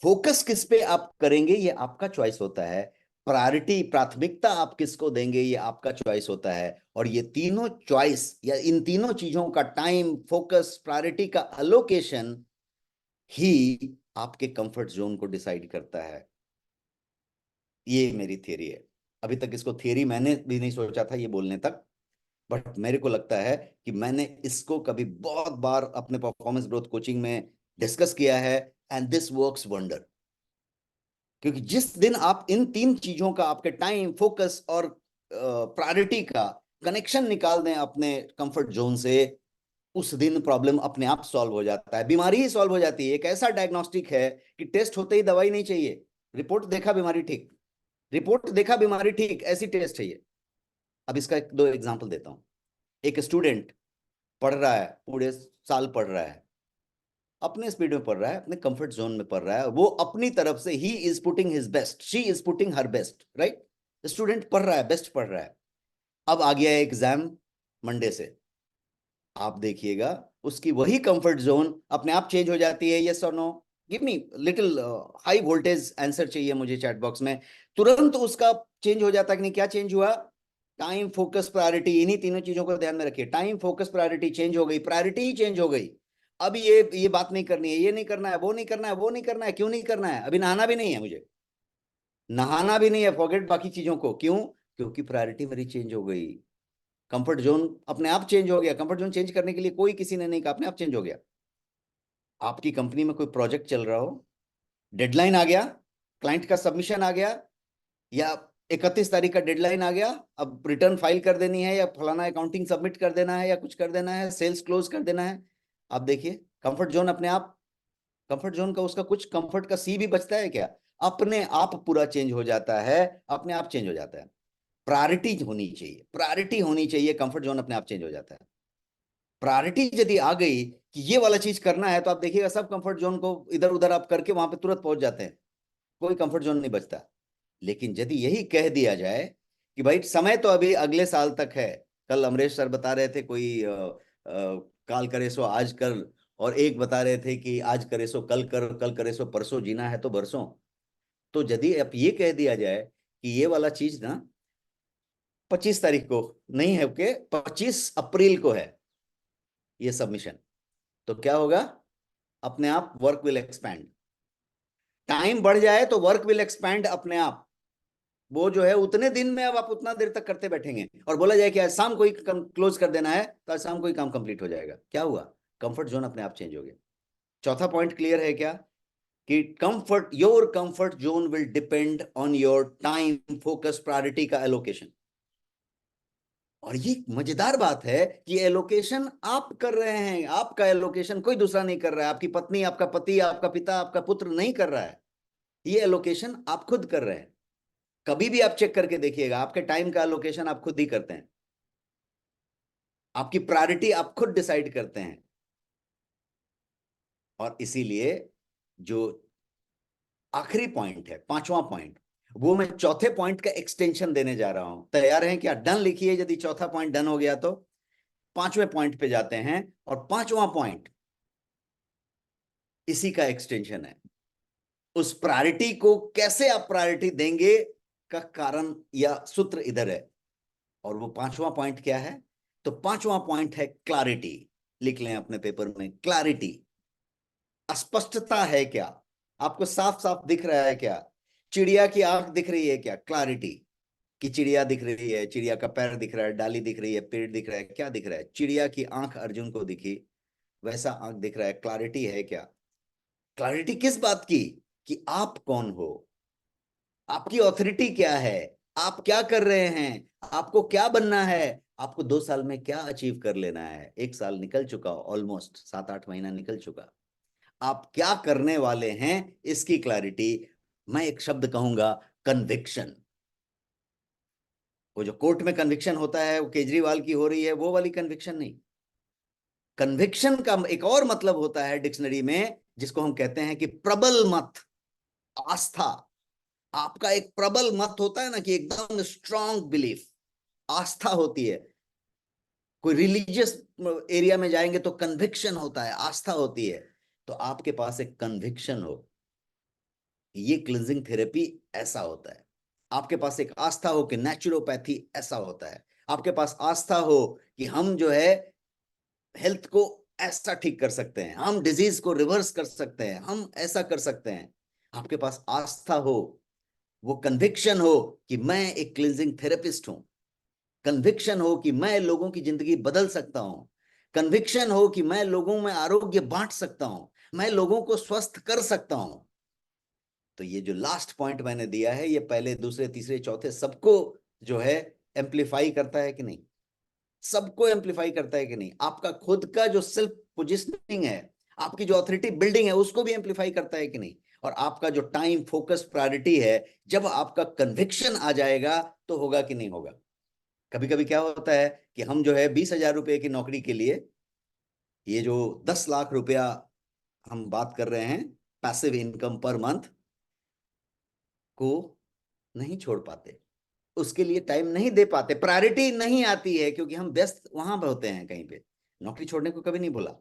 फोकस किस पे आप करेंगे ये आपका चॉइस होता है। प्रायोरिटी, प्राथमिकता आप किसको देंगे ये आपका चॉइस होता है। और ये तीनों चॉइस या इन तीनों चीजों का टाइम, फोकस, प्रायोरिटी का अलोकेशन ही आपके कंफर्ट जोन को डिसाइड करता है। ये मेरी थियरी है। अभी तक इसको थियरी मैंने भी नहीं सोचा था ये बोलने तक, बट मेरे को लगता है कि मैंने इसको कभी बहुत बार अपने परफॉर्मेंस ग्रोथ कोचिंग में डिस्कस किया है। And this works wonder. क्योंकि जिस दिन आप इन तीन चीजों का, आपके टाइम, फोकस और प्रायोरिटी का कनेक्शन निकाल दें अपने कंफर्ट जोन से, उस दिन प्रॉब्लम अपने आप सॉल्व हो जाता है। बीमारी ही सॉल्व हो जाती है। एक ऐसा डायग्नोस्टिक है कि टेस्ट होते ही दवाई नहीं चाहिए। रिपोर्ट देखा बीमारी ठीक, रिपोर्ट देखा बीमारी ठीक, ऐसी टेस्ट चाहिए। अब इसका एक दो एग्जांपल देता हूं। एक स्टूडेंट पढ़ रहा है, पूरे साल पढ़ रहा है, अपने स्पीड में पढ़ रहा है, अपने कंफर्ट जोन में पढ़ रहा है। वो अपनी तरफ से he is putting his best, she is putting her best, right? Student पढ़ रहा है, बेस्ट पढ़ रहा है। अब आ गया है एग्जाम मंडे से। आप देखिएगा उसकी वही कंफर्ट जोन अपने आप चेंज हो जाती है। यस और no? Give me little high voltage answer चाहिए मुझे चैट बॉक्स में। तुरंत उसका चेंज हो जाता है कि नहीं? क्या चेंज हुआ? Time, focus, priority. इन्हीं तीनों चीजों को ध्यान में रखिए। टाइम, फोकस, प्रायोरिटी चेंज हो गई, प्रायोरिटी ही चेंज हो गई। अब ये बात नहीं करनी है, ये नहीं करना है, वो नहीं करना है, वो नहीं करना है। क्यों नहीं करना है? अभी नहाना भी नहीं है मुझे, नहाना भी नहीं है, फॉरगेट बाकी चीजों को। क्यों? क्योंकि प्रायोरिटी मेरी चेंज हो गई। कंफर्ट जोन अपने आप चेंज हो गया। कंफर्ट जोन चेंज करने के लिए कोई किसी ने नहीं कहा, अपने आप चेंज हो गया। आपकी कंपनी में कोई प्रोजेक्ट चल रहा हो, डेडलाइन आ गया, क्लाइंट का सबमिशन आ गया, या 31 तारीख का डेडलाइन आ गया, अब रिटर्न फाइल कर देनी है, या फलाना अकाउंटिंग सबमिट कर देना है, या कुछ कर देना है, सेल्स क्लोज कर देना है। आप देखिए, कंफर्ट जोन अपने आप, कंफर्ट जोन का उसका कुछ कंफर्ट का सी भी बचता है क्या? अपने आप पूरा चेंज हो जाता है, अपने आप चेंज हो जाता है। प्रायोरिटी होनी चाहिए, प्रायोरिटी होनी चाहिए, कंफर्ट जोन अपने आप चेंज हो जाता है। प्रायोरिटी यदि आ गई कि ये वाला चीज करना है, तो आप देखिएगा सब कंफर्ट जोन को इधर उधर आप करके वहां पे तुरंत पहुंच जाते हैं। कोई कंफर्ट जोन नहीं बचता। लेकिन यदि यही कह दिया जाए कि भाई समय तो अभी अगले साल तक है। कल अमरीश सर बता रहे थे कोई काल करे सो आज कर, और एक बता रहे थे कि आज करे सो कल कर, कल करे सो परसों, जीना है तो बरसों। तो यदि अब ये कह दिया जाए कि ये वाला चीज ना 25 तारीख को नहीं है, के 25 अप्रैल को है ये सबमिशन, तो क्या होगा? अपने आप वर्क विल एक्सपैंड। टाइम बढ़ जाए तो वर्क विल एक्सपैंड अपने आप। वो जो है उतने दिन में अब आप उतना देर तक करते बैठेंगे और बोला जाए कि आज शाम को ही क्लोज कर देना है, तो आज शाम को ही काम कंप्लीट हो जाएगा। क्या हुआ? कंफर्ट जोन अपने आप चेंज हो गया। चौथा पॉइंट क्लियर है क्या? कि comfort zone will depend on your time, focus, priority का एलोकेशन। और ये मजेदार बात है कि एलोकेशन आप कर रहे हैं। आपका एलोकेशन कोई दूसरा नहीं कर रहा है। आपकी पत्नी, आपका पति, आपका पिता, आपका पुत्र नहीं कर रहा है। ये एलोकेशन आप खुद कर रहे हैं। कभी भी आप चेक करके देखिएगा, आपके टाइम का एलोकेशन आप खुद ही करते हैं। आपकी प्रायोरिटी आप खुद डिसाइड करते हैं। और इसीलिए जो आखिरी पॉइंट है, पांचवा पॉइंट, वो मैं चौथे पॉइंट का एक्सटेंशन देने जा रहा हूं। तैयार हैं क्या? डन लिखिए, यदि चौथा पॉइंट डन हो गया तो पांचवें पॉइंट पे जाते हैं। और पांचवा पॉइंट इसी का एक्सटेंशन है। उस प्रायोरिटी को कैसे आप प्रायोरिटी देंगे का कारण या सूत्र इधर है। और वो पांचवा पॉइंट क्या है? तो पांचवा पॉइंट है क्लैरिटी। लिख लें अपने पेपर में, क्लैरिटी। स्पष्टता है क्या? आपको साफ साफ दिख रहा है क्या? चिड़िया की आंख दिख रही है क्या? क्लैरिटी। कि चिड़िया दिख रही है, चिड़िया का पैर दिख रहा है, डाली दिख रही है, पेड़ दिख रहा है, क्या दिख रहा है? चिड़िया की आंख अर्जुन को दिखी, वैसा आंख दिख रहा है। क्लैरिटी है क्या? क्लैरिटी किस बात की? कि आप कौन हो, आपकी ऑथोरिटी क्या है, आप क्या कर रहे हैं, आपको क्या बनना है, आपको 2 साल में क्या अचीव कर लेना है। 1 साल निकल चुका, ऑलमोस्ट 7-8 महीना निकल चुका। आप क्या करने वाले हैं, इसकी क्लैरिटी। मैं एक शब्द कहूंगा, कन्विक्शन। वो जो कोर्ट में कन्विक्शन होता है, वो केजरीवाल की हो रही है, वो वाली कन्विक्शन नहीं। कन्विक्शन का एक और मतलब होता है डिक्शनरी में, जिसको हम कहते हैं कि प्रबल मत, आस्था। आपका एक प्रबल मत होता है ना, कि एकदम स्ट्रांग बिलीफ, आस्था होती है। कोई रिलीजियस एरिया में जाएंगे तो कन्विक्शन होता है, आस्था होती है। तो आपके पास एक कन्विक्शन हो, ये क्लिंजिंग थेरेपी ऐसा होता है। आपके पास एक आस्था हो कि नेचुरोपैथी ऐसा होता है। आपके पास आस्था हो कि हम जो है हेल्थ को ऐसा ठीक कर सकते हैं, हम डिजीज को रिवर्स कर सकते हैं, हम ऐसा कर सकते हैं। आपके पास आस्था हो, वो कन्विक्शन हो कि मैं एक क्लिंजिंग थेरेपिस्ट हूं, कन्विक्शन हो कि मैं लोगों की जिंदगी बदल सकता हूं, कन्विक्शन हो कि मैं लोगों में आरोग्य बांट सकता हूं, मैं लोगों को स्वस्थ कर सकता हूं। तो ये जो लास्ट पॉइंट मैंने दिया है, ये पहले दूसरे तीसरे चौथे सबको जो है एम्पलीफाई करता है कि नहीं? सबको एम्पलीफाई करता है कि नहीं? आपका खुद का जो सेल्फ पोजिशनिंग है, आपकी जो ऑथोरिटी बिल्डिंग है, उसको भी एम्पलीफाई करता है कि नहीं? और आपका जो टाइम फोकस प्रायोरिटी है, जब आपका कन्विक्शन आ जाएगा तो होगा कि नहीं होगा? कभी कभी क्या होता है कि हम जो है 20,000 रुपए की नौकरी के लिए, ये जो 10 लाख रुपया हम बात कर रहे हैं, पैसिव इनकम पर मंथ को नहीं छोड़ पाते, उसके लिए टाइम नहीं दे पाते, प्रायोरिटी नहीं आती है, क्योंकि हम व्यस्त वहां पर होते हैं कहीं पे। नौकरी छोड़ने को कभी नहीं बोला,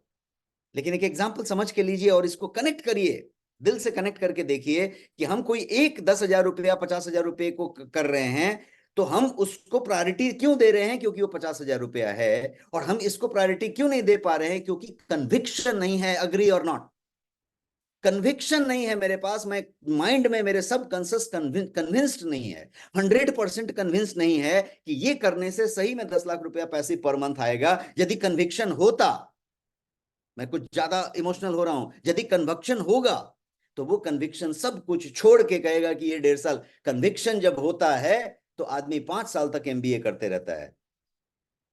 लेकिन एक एग्जाम्पल समझ के लीजिए और इसको कनेक्ट करिए, दिल से कनेक्ट करके देखिए कि हम कोई एक 10,000 रुपया 50,000 रुपये को कर रहे हैं, तो हम उसको प्रायोरिटी क्यों दे रहे हैं? क्योंकि वो 50,000 रुपया है। और हम इसको प्रायोरिटी क्यों नहीं दे पा रहे हैं? क्योंकि कन्विक्शन नहीं है। अग्री और नॉट? कन्विक्शन नहीं है मेरे पास, मैं माइंड में मेरे सब कॉन्शियस कन्विंस्ड नहीं है, 100% कन्विंस्ड नहीं है कि ये करने से सही में 10 लाख रुपया पैसे पर मंथ आएगा। यदि कन्विक्शन होता, मैं कुछ ज्यादा इमोशनल हो रहा हूं, यदि कन्विक्शन होगा तो वो कन्विक्शन सब कुछ छोड़ के कहेगा कि ये 1.5 साल। कन्विक्शन जब होता है तो आदमी 5 साल तक एमबीए करते रहता है,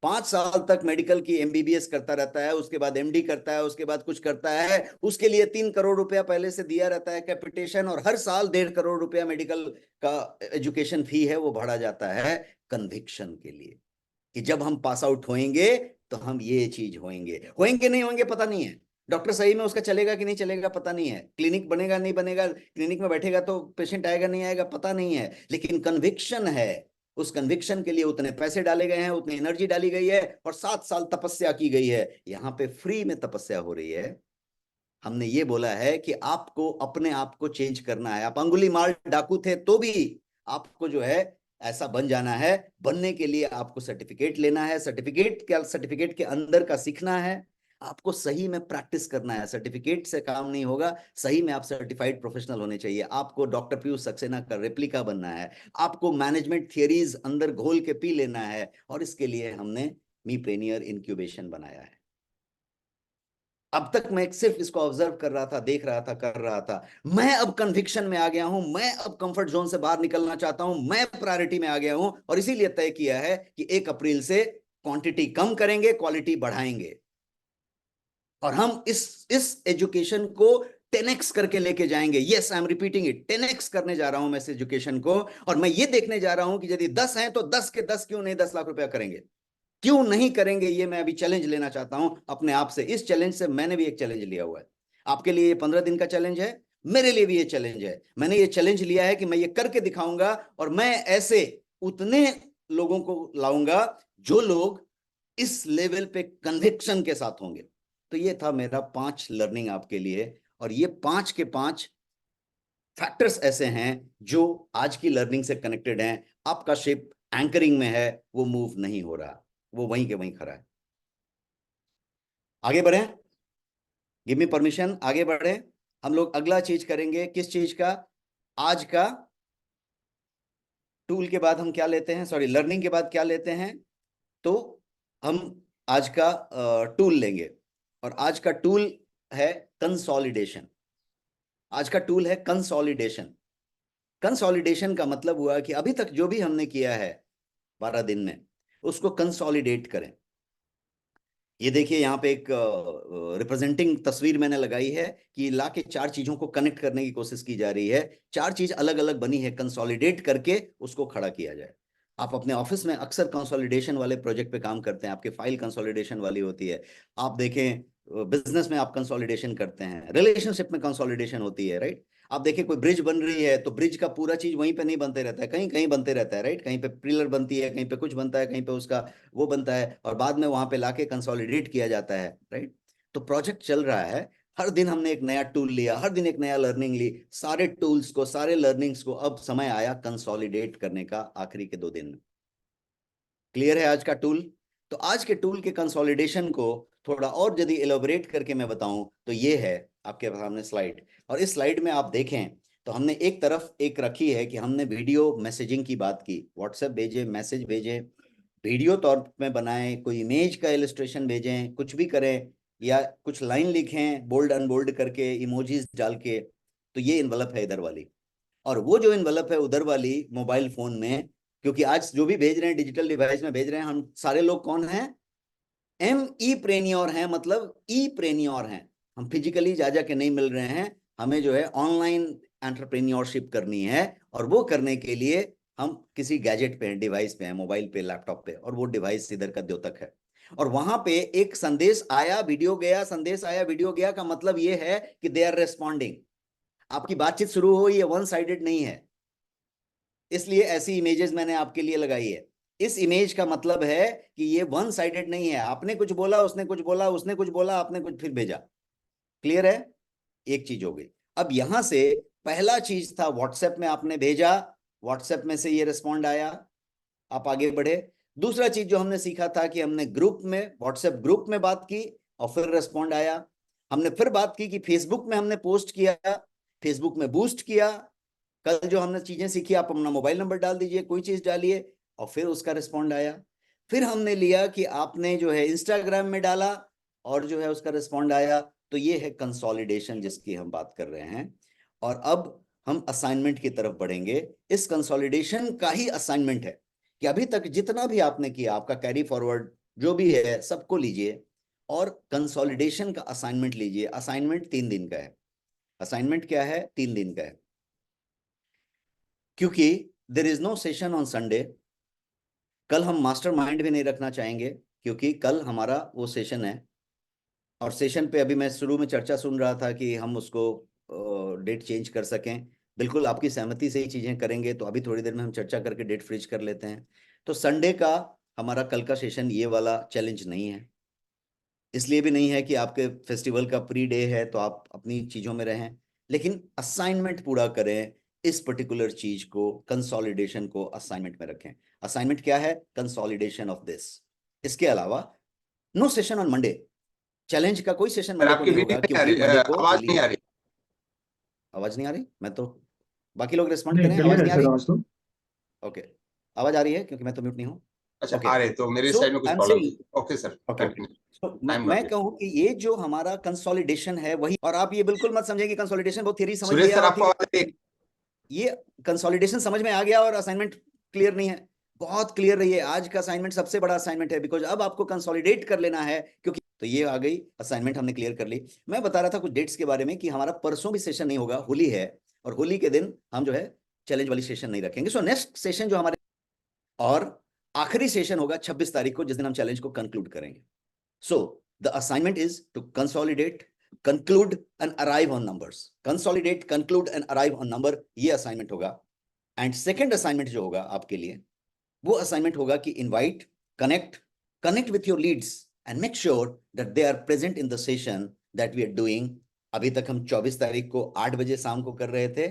5 साल तक मेडिकल की एमबीबीएस करता रहता है, उसके बाद एमडी करता है, उसके बाद कुछ करता है, उसके लिए 3 करोड़ रुपया पहले से दिया रहता है कैपिटेशन, और हर साल 1.5 करोड़ रुपया मेडिकल का एजुकेशन फी है वो भरा जाता है कन्विक्शन के लिए, कि जब हम पास आउट होंगे तो हम ये चीज होंगे। होंगे नहीं होंगे पता नहीं है, डॉक्टर सही में उसका चलेगा कि नहीं चलेगा पता नहीं है, क्लिनिक बनेगा नहीं बनेगा, क्लिनिक में बैठेगा तो पेशेंट आएगा नहीं आएगा पता नहीं है, लेकिन कन्विक्शन है। उस कन्विक्शन के लिए उतने पैसे डाले गए हैं, उतनी एनर्जी डाली गई है, और 7 साल तपस्या की गई है। यहाँ पे फ्री में तपस्या हो रही है। हमने ये बोला है कि आपको अपने आप को चेंज करना है। आप अंगुली मार डाकू थे तो भी आपको जो है ऐसा बन जाना है। बनने के लिए आपको सर्टिफिकेट लेना है, सर्टिफिकेट के अंदर का सीखना है, आपको सही में प्रैक्टिस करना है। सर्टिफिकेट से काम नहीं होगा, सही में आप सर्टिफाइड प्रोफेशनल होने चाहिए। आपको डॉक्टर पीयूष सक्सेना का रेप्लिका बनना है, आपको मैनेजमेंट थियरीज अंदर घोल के पी लेना है, और इसके लिए हमने मी प्रेनियर इंक्यूबेशन बनाया है। अब तक मैं सिर्फ इसको ऑब्जर्व कर रहा था, देख रहा था, कर रहा था। मैं अब कन्विक्शन में आ गया हूं, मैं अब कंफर्ट जोन से बाहर निकलना चाहता हूं, मैं प्रायोरिटी में आ गया हूं, और इसीलिए तय किया है कि 1 अप्रैल से क्वांटिटी कम करेंगे, क्वालिटी बढ़ाएंगे। और हम इस एजुकेशन को 10x करके लेके जाएंगे। Yes, I am repeating it, 10x करने जा रहा हूं मैं इस एजुकेशन को। और मैं ये देखने जा रहा हूं कि यदि 10 हैं तो 10 के 10 क्यों नहीं 10 लाख रुपया करेंगे? क्यों नहीं करेंगे? ये मैं अभी चैलेंज लेना चाहता हूं अपने आप से। इस चैलेंज से मैंने भी एक चैलेंज लिया हुआ है। आपके लिए ये 15 दिन का चैलेंज है, मेरे लिए भी ये चैलेंज है। मैंने ये चैलेंज लिया है कि मैं ये करके दिखाऊंगा, और मैं ऐसे उतने लोगों को लाऊंगा जो लोग इस लेवल पे कन्विक्शन के साथ होंगे। तो ये था मेरा 5 लर्निंग आपके लिए, और ये 5 के 5 फैक्टर्स ऐसे हैं जो आज की लर्निंग से कनेक्टेड हैं। आपका शिप एंकरिंग में है, वो मूव नहीं हो रहा, वो वहीं के वहीं खड़ा है। आगे बढ़े, गिव मी परमिशन, आगे बढ़े। हम लोग अगला चीज करेंगे, किस चीज का? आज का टूल के बाद हम क्या लेते हैं, सॉरी लर्निंग के बाद क्या लेते हैं? तो हम आज का टूल लेंगे, और आज का टूल है कंसोलिडेशन। आज का टूल है कंसोलिडेशन। कंसोलिडेशन का मतलब हुआ कि अभी तक जो भी हमने किया है 12 दिन में, उसको कंसोलिडेट करें। ये देखिए यहाँ पे एक रिप्रेजेंटिंग तस्वीर मैंने लगाई है कि ला के 4 चीजों को कनेक्ट करने की कोशिश की जा रही है। 4 चीज अलग अलग बनी है, कंसोलिडेट करके उसको खड़ा किया जाए। आप अपने ऑफिस में अक्सर कंसोलिडेशन वाले प्रोजेक्ट पे काम करते हैं, आपकी फाइल कंसोलिडेशन वाली होती है। आप देखें, बिजनेस में आप कंसोलिडेशन करते हैं, रिलेशनशिप में कंसोलिडेशन होती है, राइट? आप देखिए कोई ब्रिज बन रही है तो ब्रिज का पूरा चीज वहीं पे नहीं बनते रहता है, कहीं कहीं बनते रहता है, राइट? कहीं पे पिलर बनती है, कहीं पे कुछ बनता है, कहीं पे उसका वो बनता है, और बाद में वहां पे लाके कंसोलिडेट किया जाता है, राइट? तो प्रोजेक्ट चल रहा है, हर दिन हमने एक नया टूल लिया, हर दिन एक नया लर्निंग ली, सारे टूल्स को, सारे लर्निंग्स को अब समय आया कंसोलिडेट करने का, आखिरी के 2 दिन में। क्लियर है आज का टूल? तो आज के टूल के कंसोलिडेशन को थोड़ा और यदि एलोबरेट करके मैं बताऊं तो ये है आपके सामने स्लाइड। और इस स्लाइड में आप देखें तो हमने एक तरफ एक रखी है कि हमने वीडियो मैसेजिंग की बात की, व्हाट्सएप भेजे, मैसेज भेजे, वीडियो तौर में बनाएं, कोई इमेज का इलस्ट्रेशन भेजें, कुछ भी करें, या कुछ लाइन लिखें बोल्ड अनबोल्ड करके, इमोजीज डाल के। तो ये इन्वेलप है इधर वाली, और वो जो इन्वेलप है उधर वाली मोबाइल फोन में, क्योंकि आज जो भी भेज रहे हैं डिजिटल डिवाइस में भेज रहे हैं, हम सारे लोग कौन हैं? एम ई प्रेन्योर हैं, मतलब ई प्रेन्योर हैं। हम फिजिकली जा जा के नहीं मिल रहे हैं, हमें जो है ऑनलाइन एंटरप्रेन्योरशिप करनी है, और वो करने के लिए हम किसी गैजेट पे हैं, डिवाइस पे हैं, मोबाइल पे, लैपटॉप पे, और वो डिवाइस इधर का द्योतक है। और वहां पे एक संदेश आया, वीडियो गया, संदेश आया, वीडियो गया का मतलब ये है कि दे आर रेस्पॉन्डिंग। आपकी बातचीत शुरू हो, ये वन साइडेड नहीं है, इसलिए ऐसी इमेजेस मैंने आपके लिए लगाई है। इस इमेज का मतलब है कि ये वन साइडेड नहीं है, आपने कुछ बोला, उसने कुछ बोला, उसने कुछ बोला, आपने कुछ फिर भेजा। क्लियर है? एक चीज हो गई। अब यहां से पहला चीज था व्हाट्सएप में आपने भेजा, व्हाट्सएप में से ये रिस्पॉन्ड आया, आप आगे बढ़े। दूसरा चीज जो हमने सीखा था कि हमने ग्रुप में, व्हाट्सएप ग्रुप में बात की और फिर रिस्पॉन्ड आया। हमने फिर बात की कि फेसबुक में हमने पोस्ट किया, फेसबुक में बूस्ट किया। कल जो हमने चीजें सीखी, आप अपना मोबाइल नंबर डाल दीजिए, कोई चीज डालिए, और फिर उसका रिस्पॉन्ड आया। फिर हमने लिया कि आपने जो है इंस्टाग्राम में डाला, और जो है उसका रिस्पॉन्ड आया। तो ये है कंसोलिडेशन जिसकी हम बात कर रहे हैं। और अब हम असाइनमेंट की तरफ बढ़ेंगे। इस कंसोलिडेशन का ही असाइनमेंट है कि अभी तक जितना भी आपने किया, आपका कैरी फॉरवर्ड जो भी है सबको लीजिए, और कंसोलिडेशन का असाइनमेंट लीजिए। असाइनमेंट 3 दिन का है। असाइनमेंट क्या है? 3 दिन का है, क्योंकि there is no session on Sunday. कल हम मास्टरमाइंड भी नहीं रखना चाहेंगे, क्योंकि कल हमारा वो सेशन है। और सेशन पे अभी मैं शुरू में चर्चा सुन रहा था कि हम उसको डेट चेंज कर सकें। बिल्कुल आपकी सहमति से ही चीजें करेंगे, तो अभी थोड़ी देर में हम चर्चा करके डेट फ्रीज कर लेते हैं। तो संडे का हमारा कल का सेशन ये वाला चैलेंज नहीं है। इसलिए भी नहीं है कि आपके फेस्टिवल का प्री डे है तो आप अपनी चीजों में रहें, लेकिन असाइनमेंट पूरा करें। इस पर्टिकुलर चीज को, कंसोलिडेशन को असाइनमेंट में रखें। असाइनमेंट क्या है? Consolidation of this. इसके अलावा no session on Monday. Challenge का कोई सेशन पर मंडे को आपकी नहीं वीडियो होगा, नहीं आ क्योंकि रही, मंडे को आवाज नहीं होली आ है। रही। आवाज नहीं आ रही? मैं तो, बाकी लोग रिस्पॉन्ड नहीं, करें, क्लियर आवाज है नहीं आ सर रही? आज तो। ओके, आवाज आ रही है क्योंकि मैं तो म्यूट नहीं हूँ। अच्छा, ओके, आ रहे तो मेरे सो साइड में कुछ आई एम प्रॉब्लम सेइंग, थी। Okay sir, okay okay, continue. तो टाइम बढ़ मैं गया। कहूं कि ये जो हमारा कंसोलिडेशन है वही, और आप ये बिल्कुल मत समझे कि कंसोलिडेशन बहुत थियरी समझ सुरेश लिया सर, और आपको ठीक आवाज आ रही है। ये कंसोलिडेशन समझ में आ गया और असाइनमेंट क्लियर नहीं है। बहुत क्लियर रही है, आज का असाइनमेंट सबसे बड़ा असाइनमेंट है, बिकॉज अब आपको कंसोलिडेट कर लेना है। क्योंकि तो ये आ गई, असाइनमेंट हमने क्लियर कर ली। मैं बता रहा था कुछ डेट्स के बारे में कि हमारा परसों भी सेशन नहीं होगा, होली है, और होली के दिन हम जो है चैलेंज वाली सेशन नहीं रखेंगे। सो नेक्स्ट सेशन जो हमारे, और आखिरी सेशन होगा 26 तारीख को, जिस दिन हम चैलेंज को कंक्लूड करेंगे। So the assignment is to consolidate, conclude and arrive on numbers, consolidate, conclude and arrive on number, ये असाइनमेंट होगा। एंड सेकेंड असाइनमेंट जो होगा आपके लिए, वो असाइनमेंट होगा कि invite, connect with your leads and make sure that they are present in the session that we are doing. अभी तक हम 24 तारीख को 8 बजे शाम को कर रहे थे।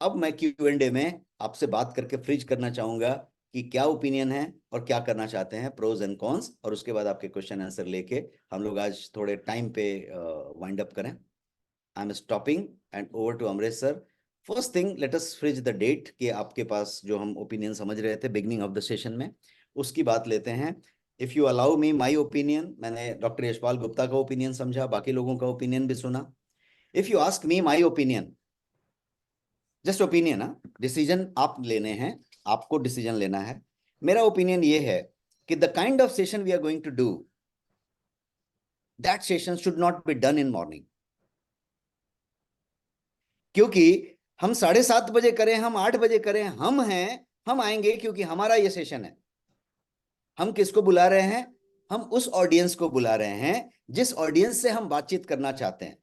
अब मैं Q&A में आपसे बात करके फ्रीज करना चाहूंगा कि क्या ओपिनियन है और क्या करना चाहते हैं, प्रोज एंड कॉन्स, और उसके बाद आपके क्वेश्चन आंसर लेके हम लोग आज थोड़े टाइम पे वाइंड अप करें। I am stopping and over to Amresh sir. First thing, let us freeze the date कि आपके पास जो हम ओपिनियन समझ रहे थे बिगनिंग ऑफ द सेशन में, उसकी बात लेते हैं। If you allow me my opinion, मैंने डॉक्टर यशपाल गुप्ता का ओपिनियन समझा, बाकी लोगों का ओपिनियन भी सुना। If you ask me my opinion, just opinion, decision आप लेने हैं, आपको डिसीजन लेना है। मेरा ओपिनियन ये है कि the kind of session we are going to do, that session should not be done in morning. क्योंकि हम 7:30 बजे करें, हम 8 बजे करें, हम हैं, हम आएंगे क्योंकि हमारा ये सेशन है। हम किसको बुला रहे हैं? हम उस ऑडियंस को बुला रहे हैं जिस ऑडियंस से हम बातचीत करना चाहते हैं।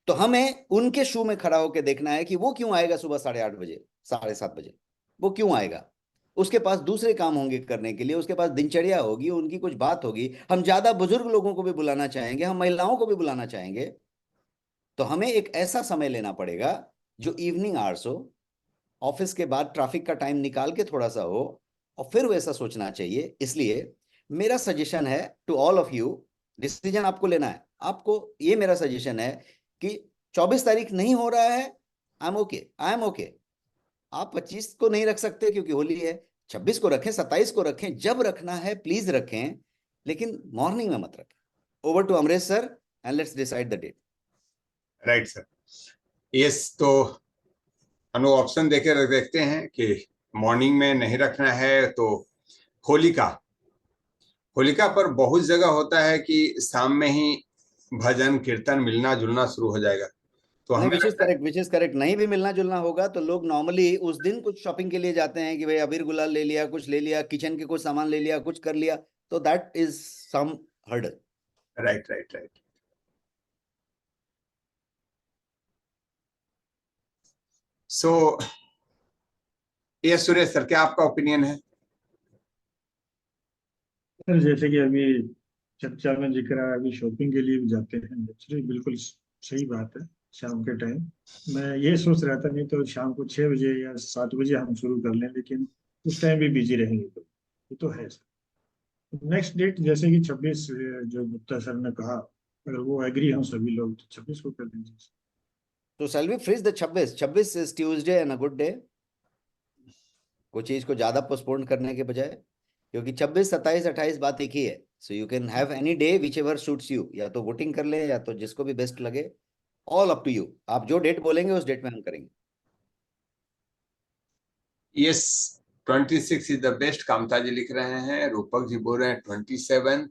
तो हमें उनके शू में खड़ा होकर देखना है कि वो क्यों आएगा सुबह 8:30 बजे, 7:30 बजे, वो क्यों आएगा। उसके पास दूसरे काम होंगे करने के लिए, उसके पास दिनचर्या होगी, उनकी कुछ बात होगी। हम ज्यादा बुजुर्ग लोगों को भी बुलाना चाहेंगे, हम महिलाओं को भी बुलाना चाहेंगे। तो हमें एक ऐसा समय लेना पड़ेगा जो इवनिंग आवर्स हो, ऑफिस के बाद ट्रैफिक का टाइम निकाल के थोड़ा सा हो, और फिर वैसा सोचना चाहिए। इसलिए मेरा सजेशन है to all of you, decision आपको लेना है। आपको ये मेरा सजेशन है कि 24 तारीख नहीं हो रहा है, आई एम ओके। आप 25 को नहीं रख सकते क्योंकि होली है, 26 को रखें, 27 को रखें, जब रखना है प्लीज रखें, लेकिन मॉर्निंग में मत रखें। Over to Amresh sir and let's decide the date. Right sir. Yes, तो अनु ऑप्शन देखते हैं कि मॉर्निंग में नहीं रखना है तो होलिका पर बहुत जगह होता है कि शाम में ही भजन कीर्तन मिलना जुलना शुरू हो जाएगा। तो नहीं, हमें लगता है विच इज करेक्ट, नहीं भी मिलना जुलना होगा तो लोग नॉर्मली उस दिन कुछ शॉपिंग के लिए जाते हैं कि भाई अबीर गुलाल ले लिया, कुछ ले लिया, किचन के कुछ सामान ले लिया, कुछ कर लिया, तो that is some hurdle. Right right right. So ये सुरेश सर, क्या आपका ओपिनियन है? सर जैसे कि अभी चर्चा में जिक्र आया, अभी शॉपिंग के लिए भी जाते हैं नेचुरली, बिल्कुल सही बात है। शाम के टाइम मैं ये सोच रहा था, नहीं तो शाम को 6 बजे या 7 बजे हम शुरू कर लें, लेकिन उस टाइम भी बिजी रहेंगे तो ये तो है सर। नेक्स्ट डेट जैसे कि 26 जो गुप्ता सर ने कहा, अगर वो एग्री हों सभी लोग तो 26 को कर दीजिए। तो shall V fridge the 26 is Tuesday and a good day, कोई चीज को ज्यादा पोस्टपोन करने के बजाय, क्योंकि 26, 27, 28 बात एक ही है। So you can have any day which ever suits you, या तो वोटिंग कर ले या तो जिसको भी बेस्ट लगे, ऑल अप टू यू। आप जो डेट बोलेंगे उस डेट में हम करेंगे। Yes, 26 is the best, Kamta ji लिख रहे हैं। रूपक जी बोल रहे हैं 27,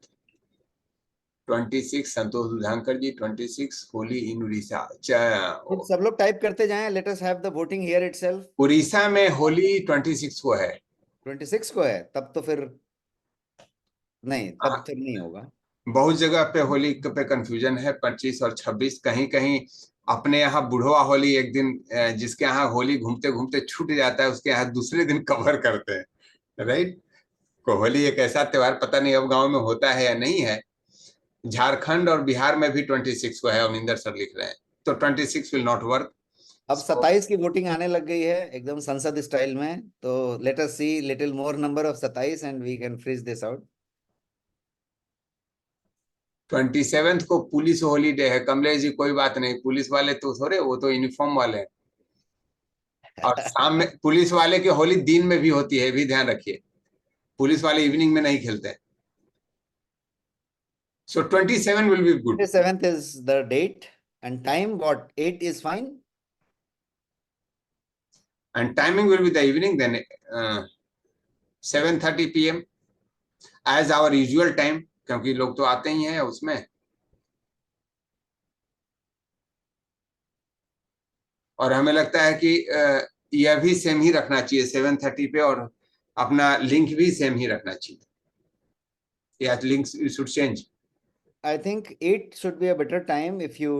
26 संतोष उधांकर जी 26 होली इन उड़ीसा। फिर सब लोग टाइप करते जाएं, let us have the voting here itself. Orissa में होली 26 को है। 26 को है, तब तो फिर नहीं, तब फिर नहीं होगा। बहुत जगह पे होली पे कंफ्यूजन है, 25 और 26। कहीं कहीं अपने यहाँ बुढ़वा होली एक दिन, जिसके यहाँ होली घूमते घूमते छूट जाता है उसके यहाँ दूसरे दिन कवर करते हैं। राइट। को होली एक ऐसा त्योहार, पता नहीं अब गांव में होता है या नहीं है। झारखंड और बिहार में भी 26 को है, अमरिंदर सर लिख रहे हैं। तो 26 विल नॉट वर्क। अब 27 की वोटिंग आने लग गई है एकदम संसद स्टाइल में, तो let us see little more number of 27 and we can freeze this out. 27 को पुलिस हॉलीडे है कमलेश जी, कोई बात नहीं, पुलिस वाले तो थोड़े, वो तो यूनिफॉर्म वाले हैं। और शाम में पुलिस वाले की होली दिन में भी होती है, भी ध्यान रखिए, पुलिस वाले इवनिंग में नहीं खेलते हैं। So 27 will be good. 27th is the date and time, what, 8 is fine? And timing will be the evening then, 7:30 PM as our usual time, क्योंकि लोग तो आते ही हैं उसमें। और हमें लगता है कि यह भी सेम ही रखना चाहिए 7:30 पे, और अपना लिंक भी सेम ही रखना चाहिए, या link should change. I think 8 should be a better time if you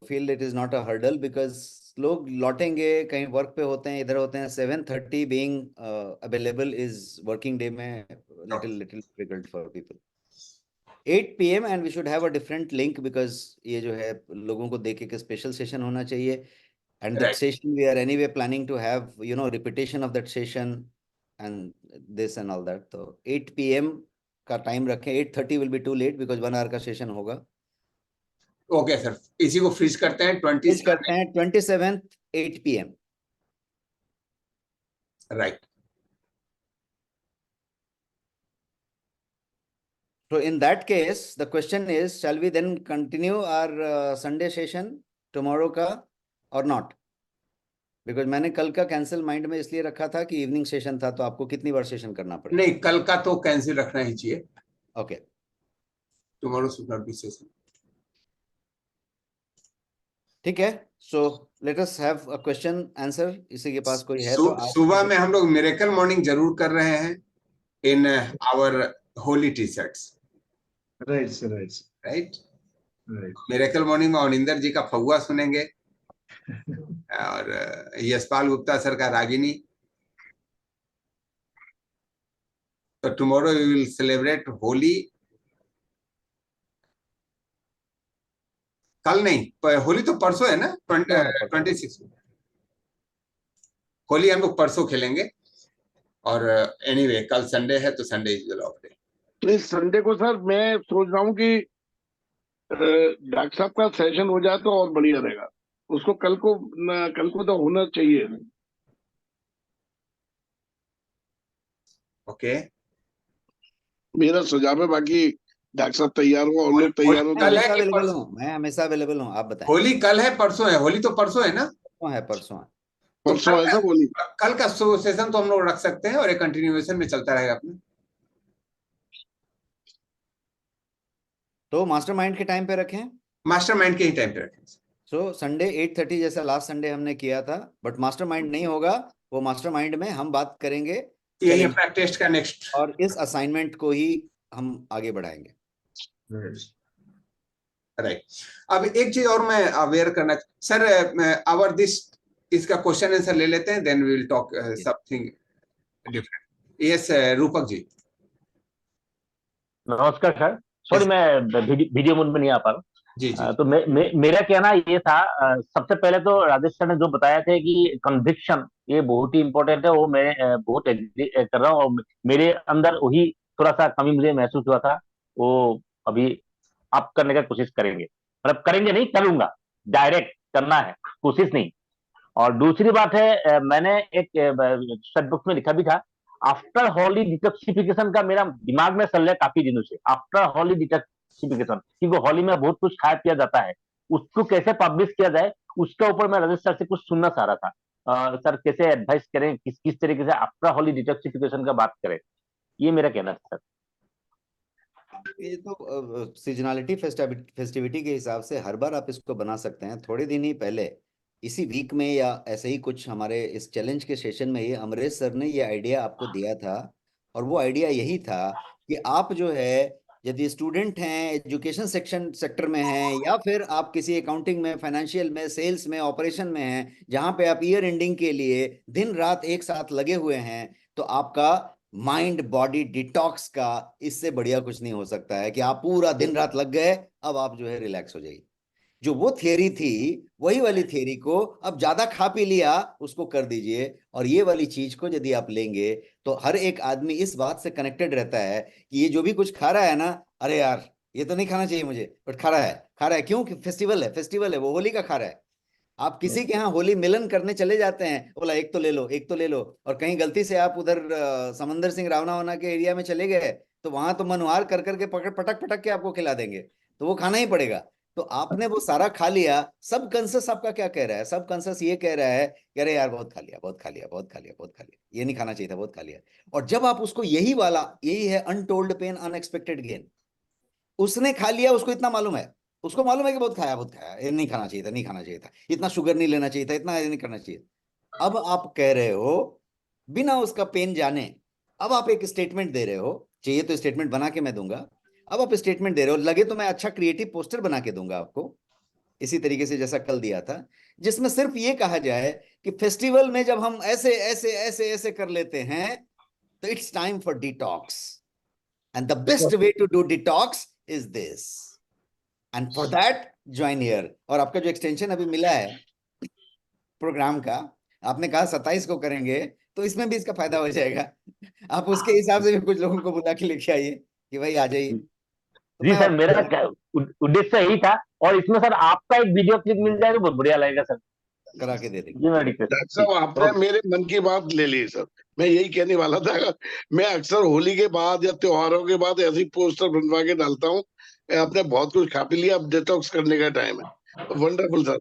feel it is not a hurdle, because लोग लौटेंगे, कहीं वर्क पे होते हैं, इधर होते हैं. 7:30 being available is working day में little difficult for people. 8 PM and we should have a different link, because ये जो है लोगों को देखे कि स्पेशल सेशन होना चाहिए. And that Right. session we are anyway planning to have, you know, repetition of that session and this and all that. So 8 PM का टाइम रखें. 8:30 will be too late because 1 hour का सेशन होगा. ओके सर, इसी को फ्रीज करते हैं. फ्रीज करते हैं 27th 8 PM. Right. So in that case, the question is, shall we then continue our Sunday session tomorrow का or not? Because मैंने कल का कैंसिल माइंड में इसलिए रखा था कि इवनिंग सेशन था, तो आपको कितनी बार सेशन करना पड़ेगा? नहीं, कल का तो कैंसिल रखना ही चाहिए. Okay. Tomorrow should not B session. ठीक है. So let us have a question answer. इसी के पास कोई है तो सुबह में हम लोग मिरेकल मॉर्निंग जरूर कर रहे हैं in our Holi T shirts. Right. Miracle morning में अनिंदर जी का फगुआ सुनेंगे और यशपाल गुप्ता सर का रागिनी. तो tomorrow we will celebrate Holi. कल नहीं, होली तो परसों है ना, 26. होली हम लोग परसों खेलेंगे. और एनीवे कल संडे है तो संडे इज ऑफ डे. तो इस संडे को सर मैं सोच रहा हूँ कि डॉक्टर साहब का सेशन हो जाए तो और बढ़िया रहेगा. उसको कल को तो होना चाहिए. ओके. मेरा सुझाव है. बाकी डॉक्टर साहब तैयार हो और लोग तैयार हो. मैं हमेशा अवेलेबल हूँ. आप बताएं. होली कल है परसों है? होली तो परसों है ना? परसों है. परसों ऐसा बोली. कल का सेशन तो हम लोग रख सकते हैं और एक कंटिन्यूएशन में चलता रहेगा अपने. तो मास्टरमाइंड के टाइम पे रखें. मास्टरमाइंड के ही टाइम पे रखें. सो संडे 8:30 जैसा लास्ट संडे हमने किया था, बट मास्टरमाइंड नहीं होगा. वो मास्टरमाइंड में हम बात करेंगे यही अपना टेस्ट का नेक्स्ट, और इस असाइनमेंट को ही हम आगे बढ़ाएंगे. राइट. अब एक चीज और मैं अवेयर करना सर, आवर दिस इसका क्वेश्चन आंसर ले लेते हैं, then we will talk something different. Yes Rupak ji. नमस्कार सर. सॉरी मैं वीडियो मोड में नहीं आ पा रहा. जी जी. तो मेरा कहना ये था, सबसे पहले तो राजेश सर ने जो बताया थे कि कन्विक्शन ये बहुत ही इंपॉर्टेंट है, वो मैं बहुत एग्री कर रहा हूँ. और मेरे अंदर वही थोड़ा सा कमी मुझे महसूस हुआ था, वो अभी आप करने का कोशिश करेंगे. मतलब करेंगे नहीं, करूंगा. डायरेक्ट करना है, कोशिश नहीं. और दूसरी बात है, मैंने एक शॉर्ट बुक में लिखा भी था, आफ्टर होली डिटॉक्सिफिकेशन का मेरा दिमाग में चल रहा है काफी दिनों से. आफ्टर होली डिटॉक्सिफिकेशन, क्योंकि होली में बहुत कुछ खाया पिया जाता है, उसको कैसे पब्लिश किया जाए उसके ऊपर मैं राजेश सर से कुछ सुनना चाह रहा था. सर कैसे एडवाइस करें, किस तरीके से आफ्टर होली डिटॉक्सिफिकेशन का बात करें, ये मेरा कहना है सर. ये तो सीजनलिटी फेस्टिविटी के हिसाब से हर बार आप इसको बना सकते हैं. थोड़े दिन ही पहले इसी वीक में या ऐसे ही कुछ हमारे इस चैलेंज के सेशन में ये अमरेश सर ने ये आइडिया आपको दिया था, और वो आइडिया यही था कि आप जो है, यदि स्टूडेंट हैं, एजुकेशन सेक्टर में हैं, या फिर आप किसी अकाउंटिंग में, फाइनेंशियल में, सेल्स में, ऑपरेशन में हैं, जहां पे आप ईयर एंडिंग के लिए दिन रात एक साथ लगे हुए हैं, तो आपका माइंड बॉडी डिटॉक्स का इससे बढ़िया कुछ नहीं हो सकता है कि आप पूरा दिन रात लग गए, अब आप जो है रिलैक्स हो जाइए. जो वो थियरी थी, वही वाली थियरी को अब ज्यादा खा पी लिया, उसको कर दीजिए. और ये वाली चीज को यदि आप लेंगे तो हर एक आदमी इस बात से कनेक्टेड रहता है कि ये जो भी कुछ खा रहा है ना, अरे यार ये तो नहीं खाना चाहिए मुझे, बट खा रहा है. क्यों? फेस्टिवल है, वो होली का खा रहा है. आप किसी के यहाँ होली मिलन करने चले जाते हैं, बोला एक तो ले लो, एक तो ले लो, और कहीं गलती से आप उधर समंदर सिंह रावना के एरिया में चले गए, तो वहां तो मनोहार कर करके पटक के आपको खिला देंगे, तो वो खाना ही पड़ेगा. तो आपने वो सारा खा लिया. सब कॉन्शियस आपका क्या कह रहा है? सब कॉन्शियस ये कह रहा है कि अरे यार बहुत खा लिया, ये नहीं खाना चाहिए था, बहुत खा लिया. और जब आप उसको यही है अनटोल्ड पेन, अनएक्सपेक्टेड गेन. उसने खा लिया, उसको इतना मालूम है, उसको मालूम है कि बहुत खाया, ये नहीं खाना चाहिए था, इतना शुगर नहीं लेना चाहिए था, इतना नहीं करना चाहिए. अब आप कह रहे हो बिना उसका पेन जाने, अब आप एक स्टेटमेंट दे रहे हो, चाहिए तो स्टेटमेंट बना के मैं दूंगा. अब आप स्टेटमेंट दे रहे हो, लगे तो मैं अच्छा क्रिएटिव पोस्टर बना के दूंगा आपको, इसी तरीके से जैसा कल दिया था, जिसमें सिर्फ ये कहा जाए कि फेस्टिवल में जब हम ऐसे ऐसे ऐसे ऐसे कर लेते हैं तो it's time for detox, and the best way to do detox is this, and for that join here. और आपका जो एक्सटेंशन अभी मिला है प्रोग्राम का, आपने कहा 27 को करेंगे, तो इसमें भी इसका फायदा हो जाएगा। आप उसके हिसाब से भी कुछ लोगों को बुला के लेके आइए कि भाई आ जाइए। तो जी मैं सर, मेरा उद्देश्य यही था। और इसमें सर आपका एक वीडियो क्लिप मिल जाए तो बहुत बढ़िया लगेगा सर, करा के दे देंगे। जी मैं रिक्वेस्ट। डॉक्टर साहब आपने मेरे मन की बात ले ली सर, मैं यही कहने वाला था। मैं अक्सर होली के बाद या त्योहारों के बाद ऐसी पोस्टर बनवा के डालता हूँ, आपने बहुत कुछ खा पी लिया, अब डिटॉक्स करने का टाइम है। Wonderful sir.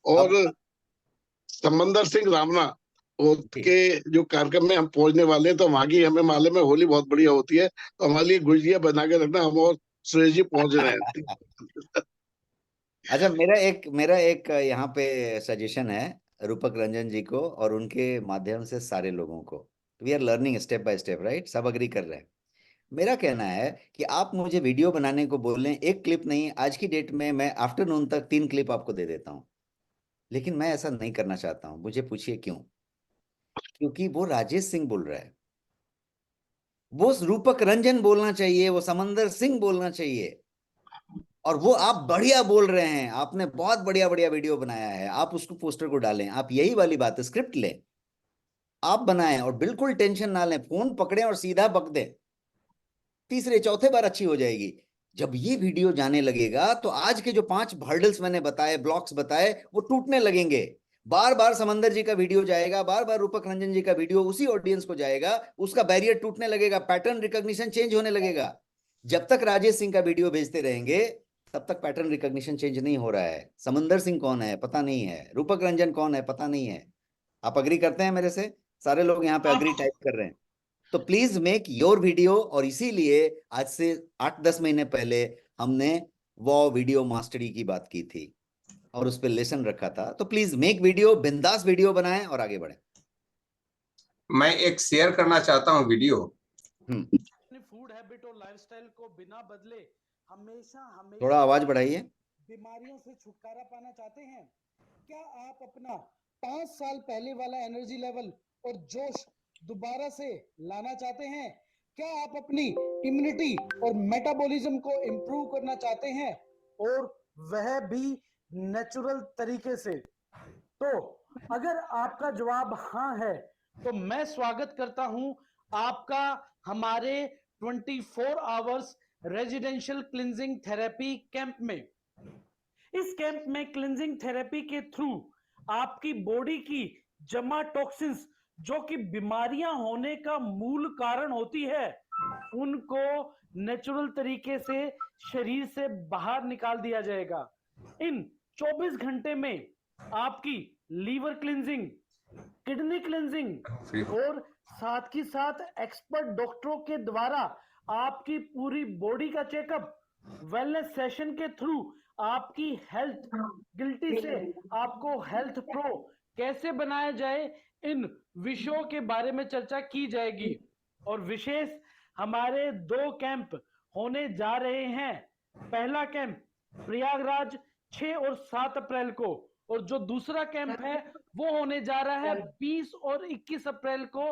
और समंदर सिंह रामना के जो कार्यक्रम में हम पहुंचने वाले हैं, तो वहां की हमें मालूम है होली बहुत बढ़िया होती है, तो हमारे लिए गुजिया बना के रखना, हम और सुरेश जी पहुंच रहे हैं। अच्छा, मेरा एक यहाँ पे सजेशन है रूपक रंजन जी को और उनके माध्यम से सारे लोगों को। We are learning step by step, right? सब अग्री कर रहे हैं। मेरा कहना है कि आप मुझे वीडियो बनाने को बोलें, एक क्लिप नहीं, आज की डेट में मैं आफ्टरनून तक 3 क्लिप आपको दे देता हूँ, लेकिन मैं ऐसा नहीं करना चाहता हूँ। मुझे पूछिए क्यों? क्योंकि वो राजेश सिंह बोल रहा है, वो रूपक रंजन बोलना चाहिए, वो समंदर सिंह बोलना चाहिए, और वो आप बढ़िया बोल रहे हैं, आपने बहुत बढ़िया बढ़िया वीडियो बनाया है, आप उसको पोस्टर को डालें। आप यही वाली बात है, स्क्रिप्ट लें, आप बनाएं और बिल्कुल टेंशन ना लें, फोन पकड़ें और सीधा बक दें, तीसरे चौथे बार अच्छी हो जाएगी। जब ये वीडियो जाने लगेगा तो आज के जो 5 हर्डल्स मैंने बताए, ब्लॉक्स बताए, वो टूटने लगेंगे। बार बार समंदर जी का वीडियो जाएगा, बार बार रूपक रंजन जी का वीडियो उसी ऑडियंस को जाएगा, उसका बैरियर टूटने लगेगा, पैटर्न रिकॉग्निशन चेंज होने लगेगा। जब तक राजेश सिंह का वीडियो भेजते रहेंगे तब तक पैटर्न रिकॉग्निशन चेंज नहीं हो रहा है। समंदर सिंह कौन है पता नहीं है, रूपक रंजन कौन है पता नहीं है। आप अग्री करते हैं मेरे से? सारे लोग यहाँ पे अग्री टाइप कर रहे हैं। तो प्लीज मेक योर वीडियो, और इसीलिए आज से 8-10 महीने पहले हमने वो वीडियो मास्टरी की बात की थी और उस पर लेसन रखा था। तो प्लीज मेक वीडियो, बिंदास वीडियो बनाएं और आगे बढ़ें। मैं एक शेयर करना चाहता हूँ वीडियो। अपनी फूड हैबिट और लाइफस्टाइल को बिना बदले हमेशा थोड़ा आवाज बढ़ाइए। बीमारियों से छुटकारा पाना चाहते हैं? क्या आप अपना 5 साल पहले वाला एनर्जी लेवल और जोश दोबारा से लाना चाहते हैं? क्या आप अपनी इम्यूनिटी और मेटाबॉलिज्म को इंप्रूव करना चाहते हैं, और वह भी नेचुरल तरीके से? तो अगर आपका जवाब हाँ है तो मैं स्वागत करता हूं आपका हमारे 24 hours residential cleansing therapy camp में। इस कैंप में क्लिंजिंग थेरेपी के थ्रू आपकी बॉडी की जमा टॉक्सिन्स, जो कि बीमारियां होने का मूल कारण होती है, उनको नेचुरल तरीके से शरीर से बाहर निकाल दिया जाएगा। इन 24 घंटे में आपकी लीवर क्लिंजिंग, किडनी क्लिंजिंग और साथ ही साथ एक्सपर्ट डॉक्टरों के द्वारा आपकी पूरी बॉडी का चेकअप, वेलनेस सेशन के थ्रू आपकी हेल्थ गिल्टी से आपको हेल्थ प्रो कैसे बनाया जाए, इन विषयों के बारे में चर्चा की जाएगी। और विशेष हमारे 2 कैंप होने जा रहे हैं। पहला कैंप प्रयागराज 6 और 7 अप्रैल को, और जो दूसरा कैंप है वो होने जा रहा है 20 और 21 अप्रैल को।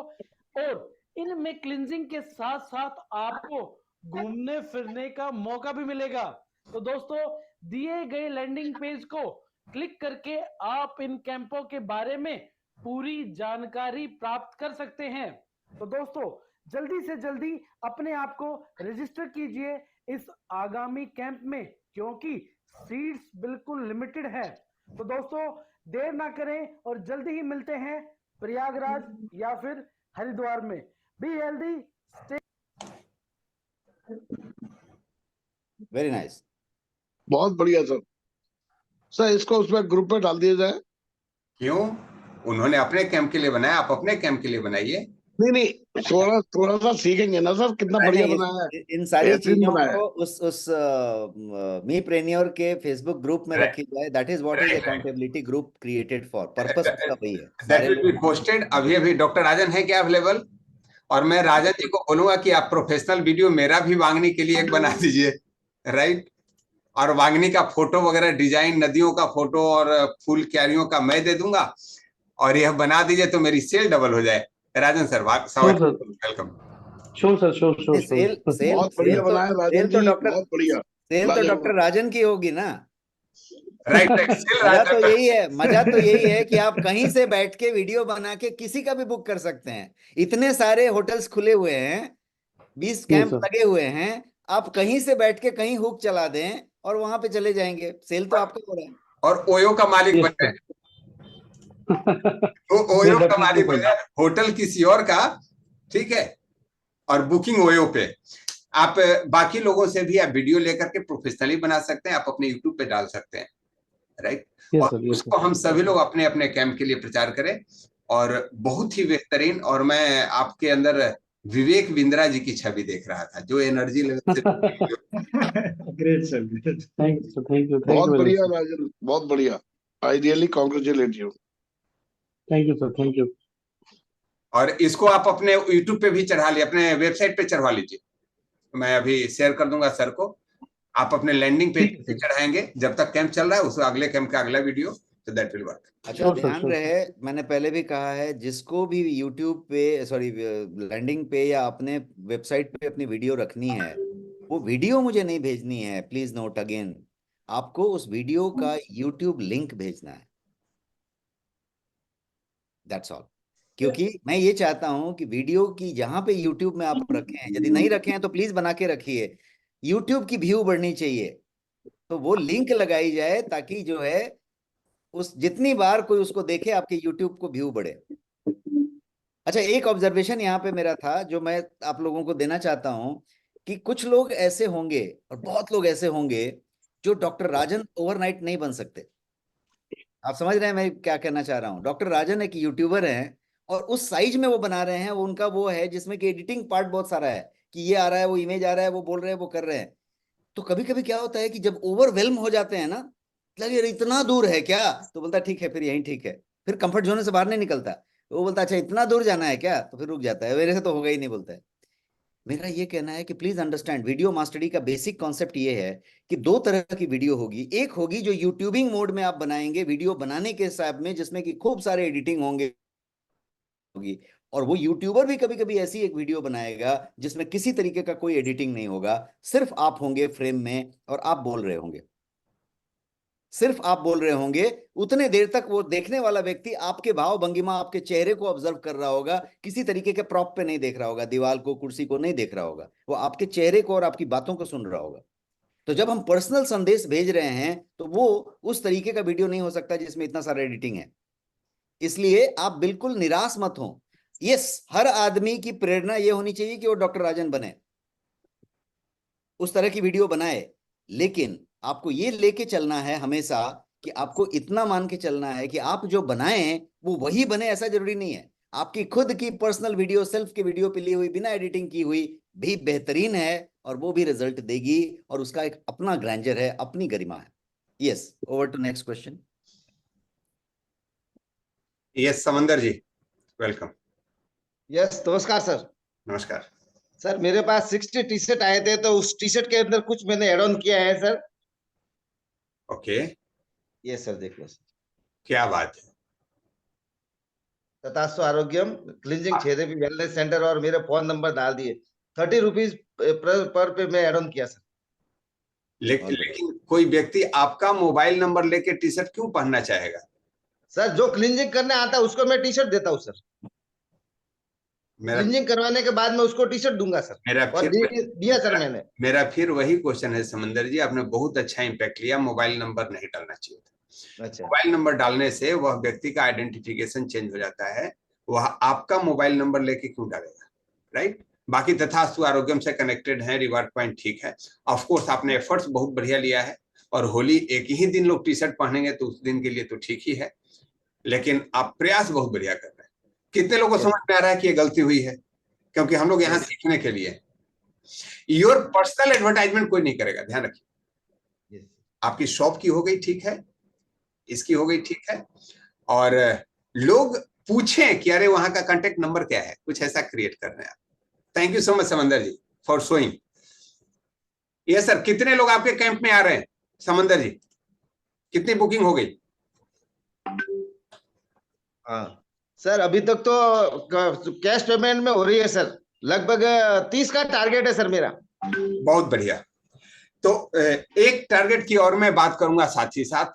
और इनमें क्लिंजिंग के साथ साथ आपको घूमने फिरने का मौका भी मिलेगा। तो दोस्तों, दिए गए लैंडिंग पेज को क्लिक करके आप इन कैंपों के बारे में पूरी जानकारी प्राप्त कर सकते हैं। तो दोस्तों, जल्दी से जल्दी अपने आप को रजिस्टर कीजिए इस आगामी कैंप में, क्योंकि सीट्स बिल्कुल लिमिटेड है। तो दोस्तों, देर ना करें और जल्दी ही मिलते हैं प्रयागराज या फिर हरिद्वार में। Be healthy, stay. Very nice. बहुत बढ़िया सर। सर इसको उसमें ग्रुप में डाल दिया जाए। क्यों? उन्होंने अपने कैंप के लिए बनाया, आप अपने कैंप के लिए बनाइए। नहीं, थोड़ा सा सीखेंगे ना सर, कितना बढ़िया बनाया है। इन सारी बेहतरीन चीजों बनाया है। को उस मीप्रेन्योर के फेसबुक ग्रुप में रखी जाए। That is what is accountability group created for, purpose उसका वही है। That will be posted. अभी डॉक्टर राजन है क्या अवेलेबल? और मैं राजन जी को बोलूंगा कि आप प्रोफेशनल वीडियो मेरा भी वांगनी के लिए एक बना दीजिए, राइट। और वांगनी का फोटो वगैरह डिजाइन, नदियों का फोटो और फूल क्यारियों का मैं दे दूंगा, और यह बना दीजिए तो मेरी सेल डबल हो जाए। Rajan sir, welcome. Sure sir, sure sure sale sale बहुत बढ़िया सेल तो बनाया राजन सेल तो जी, डॉक्टर बहुत बढ़िया। सेल तो लाजवाब। डॉक्टर राजन की होगी ना। राइट, सेल मजा तो राजन। यही है, मजा तो यही है कि आप कहीं से बैठ के वीडियो बना के किसी का भी बुक कर सकते हैं। इतने सारे होटल्स खुले हुए हैं, 20 कैंप सर। लगे हुए हैं, आप कहीं से बैठ के कहीं हुक चला दें और वहां पे चले जाएंगे। सेल तो आपका हो रहा है। और ओयो का मालिक बन जाए, तो ओयो का मालिक बन जाए, होटल किसी और का, ठीक है, और बुकिंग ओयो पे। आप बाकी लोगों से भी आप वीडियो लेकर के प्रोफेशनली बना सकते हैं, आप अपने यूट्यूब पे डाल सकते हैं, राइट। और उसको हम सभी लोग अपने अपने कैंप के लिए प्रचार करें, और बहुत ही बेहतरीन। और मैं आपके अंदर विवेक बिंद्रा जी की छवि देख रहा था, जो एनर्जी लेवल से great sir, great. Thank you बहुत बढ़िया राजन, बहुत बढ़िया। I really congratulate you. Thank you sir, thank you. और इसको आप अपने यूट्यूब पे भी चढ़ा लीजिए, अपने वेबसाइट पे चढ़वा लीजिए, मैं अभी शेयर कर दूंगा सर को। आप अपने लैंडिंग पेज पे चढ़ाएंगे, जब तक कैंप चल रहा है उस अगले कैंप का अगला वीडियो, तो दैट विल वर्क। अच्छा, ध्यान रहे, मैंने पहले भी कहा है, जिसको भी यूट्यूब पे, सॉरी, लैंडिंग पे या अपने वेबसाइट पे अपनी वीडियो रखनी है, वो वीडियो मुझे नहीं भेजनी है। प्लीज नोट अगेन, आपको उस वीडियो का यूट्यूब लिंक भेजना है, दैट्स ऑल। क्योंकि मैं ये चाहता हूं कि वीडियो की जहां पे यूट्यूब में आप रखे हैं, यदि नहीं रखे हैं तो प्लीज बना के रखिए। यूट्यूब की व्यू बढ़नी चाहिए, तो वो लिंक लगाई जाए ताकि जो है उस जितनी बार कोई उसको देखे, आपके यूट्यूब को व्यू बढ़े। अच्छा, एक ऑब्जर्वेशन यहाँ पे मेरा था जो मैं आप लोगों को देना चाहता हूं, कि कुछ लोग ऐसे होंगे और बहुत लोग ऐसे होंगे जो डॉक्टर राजन ओवरनाइट नहीं बन सकते। आप समझ रहे हैं मैं क्या कहना चाह रहा हूँ? डॉक्टर राजन एक यूट्यूबर हैं और उस साइज में वो बना रहे हैं, वो उनका वो है जिसमें कि एडिटिंग पार्ट बहुत सारा है, कि ये आ रहा है, वो इमेज आ रहा है, वो बोल रहे हैं, वो कर रहे हैं। तो कभी कभी क्या होता है कि जब ओवरवेल्म हो जाते हैं ना, लगे यार इतना दूर है क्या, तो बोलता है ठीक है, फिर यहीं ठीक है, फिर कंफर्ट जोन से बाहर नहीं निकलता। वो बोलता है अच्छा इतना दूर जाना है क्या, तो फिर रुक जाता है, मेरे से तो होगा ही नहीं, बोलता है। मेरा ये कहना है कि प्लीज अंडरस्टैंड, वीडियो मास्टरी का बेसिक कॉन्सेप्ट ये है कि दो तरह की वीडियो होगी। एक होगी जो यूट्यूबिंग मोड में आप बनाएंगे, वीडियो बनाने के हिसाब में, जिसमें कि खूब सारे एडिटिंग होंगे होगी। और वो यूट्यूबर भी कभी कभी ऐसी एक वीडियो बनाएगा जिसमें किसी तरीके का कोई एडिटिंग नहीं होगा, सिर्फ आप होंगे फ्रेम में और आप बोल रहे होंगे, सिर्फ आप बोल रहे होंगे। उतने देर तक वो देखने वाला व्यक्ति आपके भाव भंगिमा, आपके चेहरे को ऑब्जर्व कर रहा होगा, किसी तरीके के प्रॉप पे नहीं देख रहा होगा, दीवार को, कुर्सी को नहीं देख रहा होगा, वो आपके चेहरे को और आपकी बातों को सुन रहा होगा। तो जब हम पर्सनल संदेश भेज रहे हैं तो वो उस तरीके का वीडियो नहीं हो सकता जिसमें इतना सारा एडिटिंग है। इसलिए आप बिल्कुल निराश मत हो। यस, हर आदमी की प्रेरणा ये होनी चाहिए कि वो डॉक्टर राजन बने, उस तरह की वीडियो बनाए, लेकिन आपको ये लेके चलना है हमेशा कि आपको इतना मान के चलना है कि आप जो बनाएं वो वही बने, ऐसा जरूरी नहीं है। आपकी खुद की पर्सनल वीडियो, सेल्फ की वीडियो पे ली हुई, बिना एडिटिंग की हुई भी बेहतरीन है, और वो भी रिजल्ट देगी, और उसका एक अपना ग्रैंडर है, अपनी गरिमा है। Yes, over to next question. Yes, Samandar ji, welcome. Yes, नमस्कार सर। नमस्कार सर, मेरे पास 60 टी शर्ट आए थे, तो उस टी शर्ट के अंदर कुछ मैंने एड ऑन किया है सर। ओके, ये सर देख लो सर। क्या बात है। तथास्तु आरोग्यम क्लिंजिंग थेरेपी वेलनेस सेंटर, और मेरे फोन नंबर डाल दिए। 30 रुपीज पर पे मैं एड ऑन किया सर। लेकिन कोई व्यक्ति आपका मोबाइल नंबर लेके टी शर्ट क्यों पहनना चाहेगा? सर, जो क्लिंजिंग करने आता है उसको मैं टी शर्ट देता हूँ सर। क्लिंजिंग करवाने के बाद मैं उसको टी शर्ट दूंगा सर, और दिया सर मैंने। मेरा फिर वही क्वेश्चन है समंदर जी, आपने बहुत अच्छा इंपैक्ट लिया। मोबाइल नंबर नहीं डालना चाहिए था। अच्छा। मोबाइल नंबर डालने से वह व्यक्ति का आइडेंटिफिकेशन चेंज हो जाता है, वह आपका मोबाइल नंबर लेके क्यों डालेगा, राइट। बाकी तथास्तु आरोग्यम से कनेक्टेड है, रिवार्ड पॉइंट ठीक है। ऑफ कोर्स आपने एफर्ट्स बहुत बढ़िया लिया है, और होली एक ही दिन लोग टी शर्ट पहनेंगे तो उस दिन के लिए तो ठीक ही है, लेकिन आप प्रयास बहुत बढ़िया कर रहे हैं। कितने लोगों को समझ में आ रहा है कि ये गलती हुई है? क्योंकि हम लोग यहाँ सीखने के लिए। योर पर्सनल एडवर्टाइजमेंट कोई नहीं करेगा, ध्यान रखिए। आपकी शॉप की हो गई ठीक है, इसकी हो गई ठीक है, और लोग पूछें कि अरे वहां का कांटेक्ट नंबर क्या है, कुछ ऐसा क्रिएट कर रहे हैं आप। थैंक यू सो मच समंदर जी फॉर शोइंग। यस सर, कितने लोग आपके कैंप में आ रहे हैं समंदर जी, कितनी बुकिंग हो गई? हाँ सर, अभी तक तो कैश पेमेंट में हो रही है सर, लगभग 30 का टारगेट है सर मेरा। बहुत बढ़िया। तो एक टारगेट की और मैं बात करूंगा साथ ही साथ,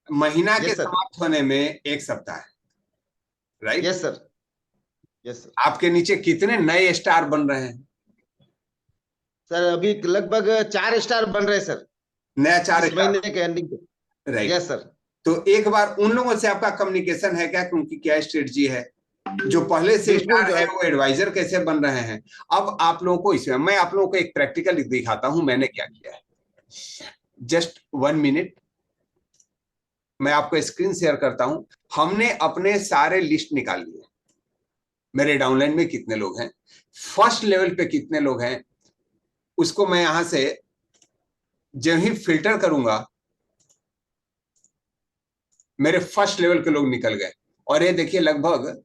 महीना के यस सर। समाप्त होने में 1 सप्ताह है, right? Yes sir. Yes sir. आपके नीचे कितने नए स्टार बन रहे हैं? सर अभी लगभग 4 स्टार बन रहे हैं सर, नया 4 इस स्टार, महीने के एंडिंग पे। राइट? Yes sir. तो एक बार उन लोगों से आपका कम्युनिकेशन है क्या, उनकी क्या स्ट्रेटजी है? जो पहले से बिल्कुल स्टार है वो एडवाइजर कैसे बन रहे हैं? अब आप लोगों को इसमें मैं आप लोगों को एक प्रैक्टिकल दिखाता हूं मैंने क्या किया है। जस्ट 1 मिनट, मैं आपको स्क्रीन शेयर करता हूं। हमने अपने सारे लिस्ट निकाल लिए, मेरे डाउनलाइन में कितने लोग हैं, फर्स्ट लेवल पे कितने लोग हैं, उसको मैं यहां से जब ही फिल्टर करूंगा मेरे फर्स्ट लेवल के लोग निकल गए। और ये देखिए लगभग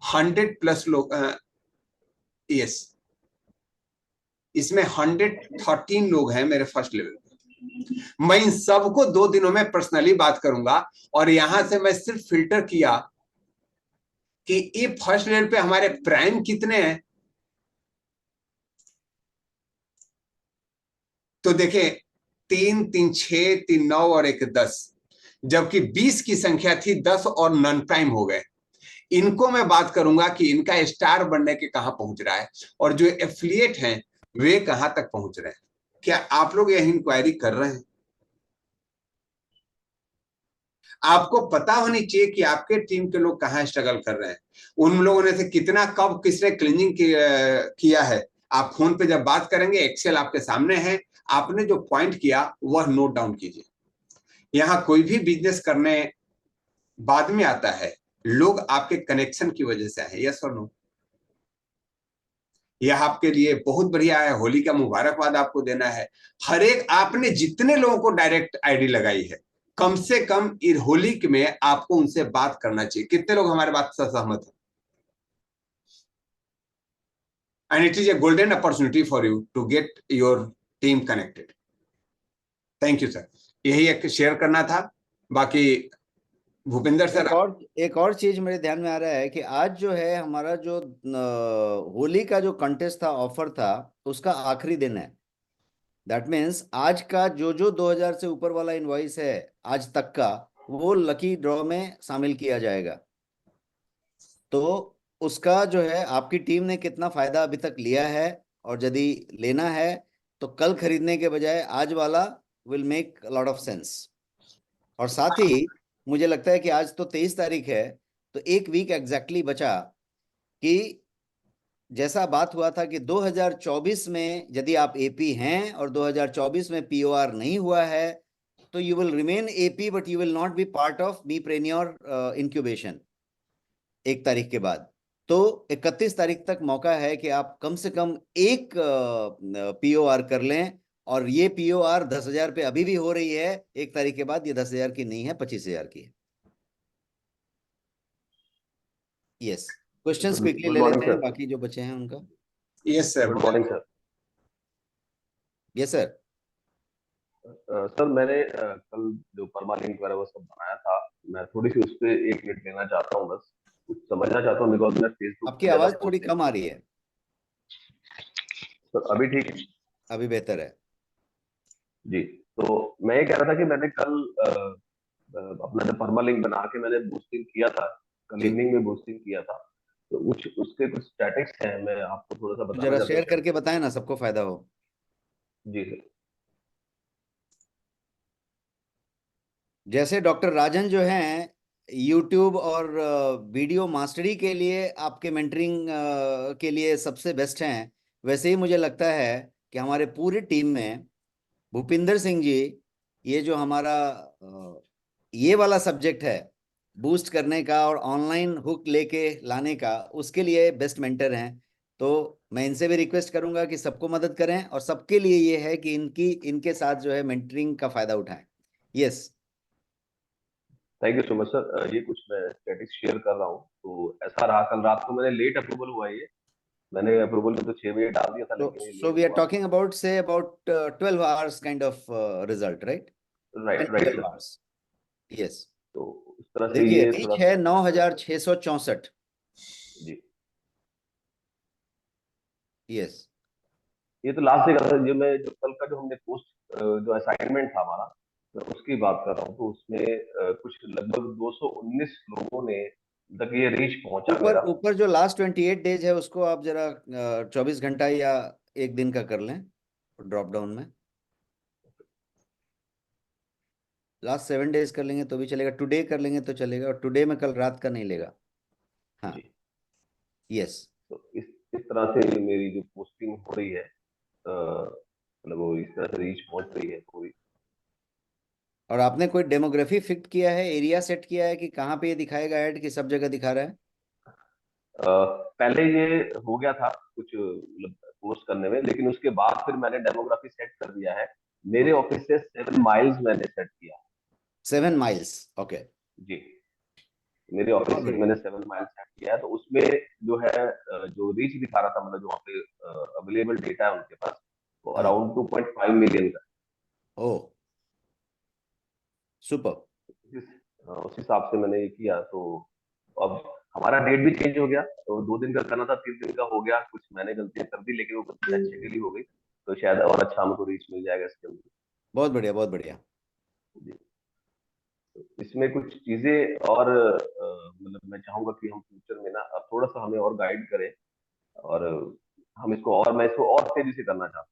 100+ लोग, यस, इसमें 113 लोग हैं मेरे फर्स्ट लेवल पे। मैं इन सबको 2 दिनों में पर्सनली बात करूंगा और यहां से मैं सिर्फ फिल्टर किया कि ये फर्स्ट लेवल पे हमारे प्राइम कितने हैं। तो देखें 3 3 6 3 9 और 1 10, जबकि 20 की संख्या थी, 10 और नॉन प्राइम हो गए। इनको मैं बात करूंगा कि इनका स्टार बनने के कहां पहुंच रहा है और जो एफिलिएट हैं वे कहां तक पहुंच रहे हैं। क्या आप लोग यह इंक्वायरी कर रहे हैं? आपको पता होनी चाहिए कि आपके टीम के लोग कहां स्ट्रगल कर रहे हैं, उन लोगों ने से कितना कब किसने क्लीनिंग किया है। आप फोन पे जब बात करेंगे एक्सेल आपके सामने है, आपने जो पॉइंट किया वह नोट डाउन कीजिए। यहां कोई भी बिजनेस करने बाद में आता है, लोग आपके कनेक्शन की वजह से आए। यस और नो? यह आपके लिए बहुत बढ़िया है, होली का मुबारकबाद आपको देना है। हर एक आपने जितने लोगों को डायरेक्ट आईडी लगाई है, कम से कम इस होली में आपको उनसे बात करना चाहिए। कितने लोग हमारे बात से सहमत हैं? And it is a golden opportunity for you to get your team connected. Thank you sir, यही एक शेयर करना था। बाकी भूपिंदर सर, एक और चीज मेरे ध्यान में आ रहा है कि आज जो है हमारा जो होली का जो कंटेस्ट था, ऑफर था, उसका आखिरी दिन है। दैट मीन्स आज का जो 2000 से ऊपर वाला इनवॉइस है आज तक का, वो लकी ड्रॉ में शामिल किया जाएगा। तो उसका जो है आपकी टीम ने कितना फायदा अभी तक लिया है, और यदि लेना है तो कल खरीदने के बजाय आज वाला will make lot of sense. और साथ ही मुझे लगता है कि आज तो 23 तारीख है, तो एक वीक एग्जैक्टली बचा कि जैसा बात हुआ था कि 2024 में यदि आप एपी हैं और 2024 में पीओआर नहीं हुआ है, तो you will remain AP but you will not be part of bpreneur incubation 1 तारीख के बाद। तो 31 तारीख तक मौका है कि आप कम से कम एक पीओआर कर लें। और ये पीओआर 10,000 पे अभी भी हो रही है, 1 तारीख के बाद ये 10,000 की नहीं है, 25,000 की है। यस, क्वेश्चंस क्विकली गुड ले मॉर्निंग लेते हैं, सर। बाकी जो बचे हैं उनका। Yes sir, good morning sir. Yes sir. Sir मैंने कल जो परमालिंक वगैरह वो सब बनाया था, मैं थोड़ी सी उस पर 1 मिनट लेना चाहता हूँ, बस कुछ समझना चाहता हूँ, बिकॉज मैं फेसबुक आपकी पे ज्यादा आवाज थोड़ी पोस्ट कम आ नहीं। रही है। सर अभी ठीक है? अभी बेहतर है। जी, तो मैं ये कह रहा था कि मैंने कल अपना जो परमालिंक बना के मैंने बूस्टिंग किया था, कल जी, इवनिंग में बूस्टिंग किया था, तो उसके कुछ स्टैटिक्स हैं, मैं आपको थोड़ा सा तो बताना जरा चाहता शेयर हूँ। करके बताएं ना, सबको फायदा हो। जी सर। जैसे डॉक्टर राजन जो हैं यूट्यूब और वीडियो मास्टरी के लिए आपके मेंटरिंग के लिए सबसे बेस्ट हैं, वैसे ही मुझे लगता है कि हमारे पूरी टीम में भूपिंदर सिंह जी, ये जो हमारा ये वाला सब्जेक्ट है बूस्ट करने का और ऑनलाइन हुक लेके लाने का, उसके लिए बेस्ट मेंटर हैं। तो मैं इनसे भी रिक्वेस्ट करूंगा कि सबको मदद करें, और सबके लिए ये है कि इनके साथ जो है मेंटरिंग का फायदा उठाएं। Yes. Thank you so much sir. ये कुछ मैं स्टैटिक्स शेयर कर रहा हूँ। तो ऐसा रहा, कल रात को मैंने लेट अप्रूवल हुआ ये। मैंने अप्रूवल में तो 6 बजे डाल दिया था, So, लेकिन ये so लेट we are हुआ। talking about, say, about 12 hours kind of result, right? Right 10, right 12 sir. hours. Yes. तो इस तरह से देखिए ये रीच थोड़ा है सा 9664। जी। यस। ये तो लास्ट डे का था, जो मैं जो कल का जो हमने पोस्ट जो असाइनमेंट था हमारा, मैं उसकी बात कर रहा हूँ। तो उसमें कुछ लगभग 219 लोगों ने तक ये रीच पहुंचा ऊपर मेरा। ऊपर जो लास्ट 28 डेज है उसको आप जरा 24 घंटा या एक दिन का कर लें ड्रॉप डाउन में। लास्ट 7 डेज कर लेंगे तो भी चलेगा, टुडे कर लेंगे तो चलेगा, और टुडे में कल रात का नहीं लेगा। हाँ। जी। यस। तो इस तरह से ये मेरी जो पोस्टिंग हो रही है, मतलब वो इस तरह से रीच पहुंच रही है पूरी। और आपने कोई डेमोग्राफी फिक्स किया है, एरिया सेट किया है कि कहाँ पे ये दिखाएगा ऐड, कि सब जगह दिखा रहा है? पहले ये हो गया था कुछ मतलब पोस्ट करने में, लेकिन उसके बाद फिर मैंने डेमोग्राफी सेट कर दिया है। मेरे ऑफिस से 7 माइल्स मैंने सेट किया। 7 माइल्स, ओके। जी। मेरे ऑफिस से मैंने 7 माइल्स सेट किया है। तो उसमें जो है जो रीच दिखा रहा था, मतलब जो वहाँ पे अवेलेबल डेटा है उनके पास, वो हाँ। अराउंड 2.5 मिलियन का। ओ सुपर। उस हिसाब से मैंने ये किया। तो अब हमारा डेट भी चेंज हो गया। तो 2 दिन का करना था, 3 दिन का हो गया। कुछ मैंने गलतियां कर दी, लेकिन वो गलतियां अच्छे के लिए हो गई। तो शायद और अच्छा हमको रीच मिल जाएगा इसके अंदर। बहुत बढ़िया, बहुत बढ़िया। जी। तो इसमें कुछ चीजें और मतलब मैं चाहूंगा कि हम फ्यूचर में ना अब थोड़ा सा हमें और गाइड करें, और हम इसको और मैं इसको और तेजी से करना चाहता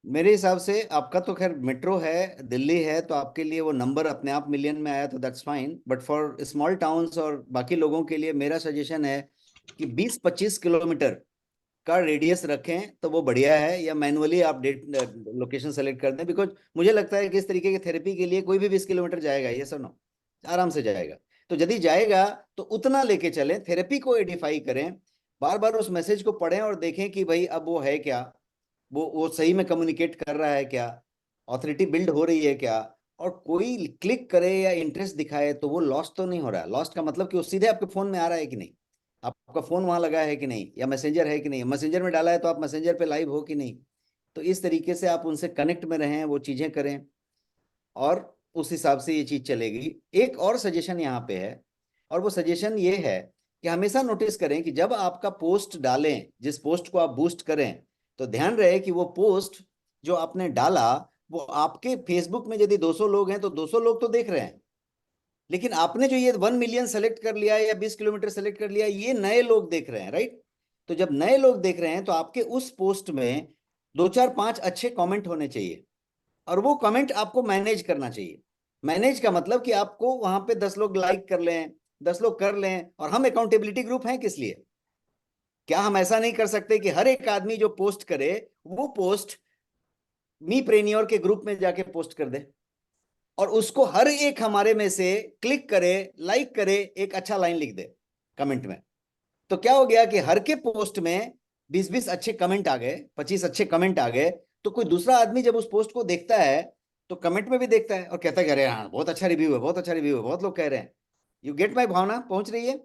मेरे हिसाब से आपका तो खैर मेट्रो है, दिल्ली है, तो आपके लिए वो नंबर अपने आप मिलियन में आया तो that's fine, but for small towns और बाकी लोगों के लिए मेरा सजेशन है कि 20-25 किलोमीटर का रेडियस रखें तो वो बढ़िया है, या मैनुअली आप डेट लोकेशन सेलेक्ट कर दें, बिकॉज मुझे लगता है कि इस तरीके की थेरेपी के लिए कोई भी 20 किलोमीटर जाएगा, ये सर नो, आराम से जाएगा। तो यदि जाएगा तो उतना लेके चलें, थेरेपी को एडिफाई करें, बार बार उस मैसेज को पढ़ें और देखें कि भाई अब वो है क्या, वो सही में कम्युनिकेट कर रहा है क्या, ऑथोरिटी बिल्ड हो रही है क्या, और कोई क्लिक करे या इंटरेस्ट दिखाए तो वो लॉस्ट तो नहीं हो रहा है। लॉस्ट का मतलब कि वो सीधे आपके फोन में आ रहा है कि नहीं, आपका फोन वहां लगा है कि नहीं, या मैसेंजर है कि नहीं, मैसेंजर में डाला है तो आप मैसेंजर पे लाइव हो कि नहीं। तो इस तरीके से आप उनसे कनेक्ट में रहें, वो चीजें करें, और उस हिसाब से ये चीज चलेगी। एक और सजेशन यहाँ पे है, और वो सजेशन ये है कि हमेशा नोटिस करें कि जब आपका पोस्ट डालें, जिस पोस्ट को आप बूस्ट करें, तो ध्यान रहे कि वो पोस्ट जो आपने डाला, वो आपके फेसबुक में यदि 200 लोग हैं तो 200 लोग तो देख रहे हैं, लेकिन आपने जो ये 1 मिलियन सेलेक्ट कर लिया है या 20 किलोमीटर सेलेक्ट कर लिया, ये नए लोग देख रहे हैं, राइट? तो जब नए लोग देख रहे हैं तो आपके उस पोस्ट में 2 4 5 अच्छे कमेंट होने चाहिए, और वो कमेंट आपको मैनेज करना चाहिए। मैनेज का मतलब कि आपको वहां पे 10 लोग लाइक कर लें, 10 लोग कर लें, और हम अकाउंटेबिलिटी ग्रुप हैं किस लिए? क्या हम ऐसा नहीं कर सकते कि हर एक आदमी जो पोस्ट करे वो पोस्ट मी प्रेन्योर के ग्रुप में जाके पोस्ट कर दे, और उसको हर एक हमारे में से क्लिक करे, लाइक करे, एक अच्छा लाइन लिख दे कमेंट में? तो क्या हो गया कि हर के पोस्ट में 20-20 अच्छे कमेंट आ गए, 25 अच्छे कमेंट आ गए। तो कोई दूसरा आदमी जब उस पोस्ट को देखता है तो कमेंट में भी देखता है और कहता है कि अरे हाँ बहुत अच्छा रिव्यू है, बहुत अच्छा रिव्यू है, बहुत लोग कह रहे हैं। यू गेट माई भावना पहुंच रही है?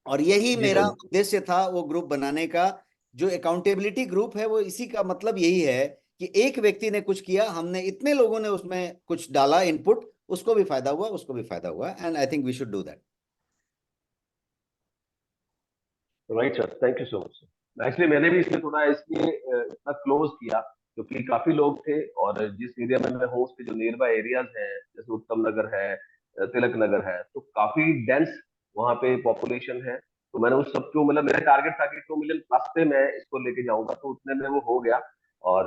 और यही हूँ। जी मेरा सर। उद्देश्य था वो ग्रुप बनाने का। जो अकाउंटेबिलिटी ग्रुप है वो इसी का मतलब यही है कि एक व्यक्ति ने कुछ किया, हमने इतने लोगों ने उसमें कुछ डाला इनपुट, उसको भी फायदा हुआ, उसको भी फायदा हुआ, and I think we should do that. Right sir, thank you so much sir. Actually मैंने भी इसमें थोड़ा इसलिए इतना क्लोज किया, क्योंकि काफी लोग थे, और जिस एरिया में मैं हूँ उसके जो नियर बाय एरियाज हैं, जैसे उत्तम नगर है, तिलक नगर है, तो काफी डेंस वहाँ पे पॉपुलेशन है। तो मैंने उस सबको, मतलब मेरा टारगेट था कि 2 मिलियन प्लस पे मैं इसको लेके जाऊंगा, तो उतने में वो हो गया। और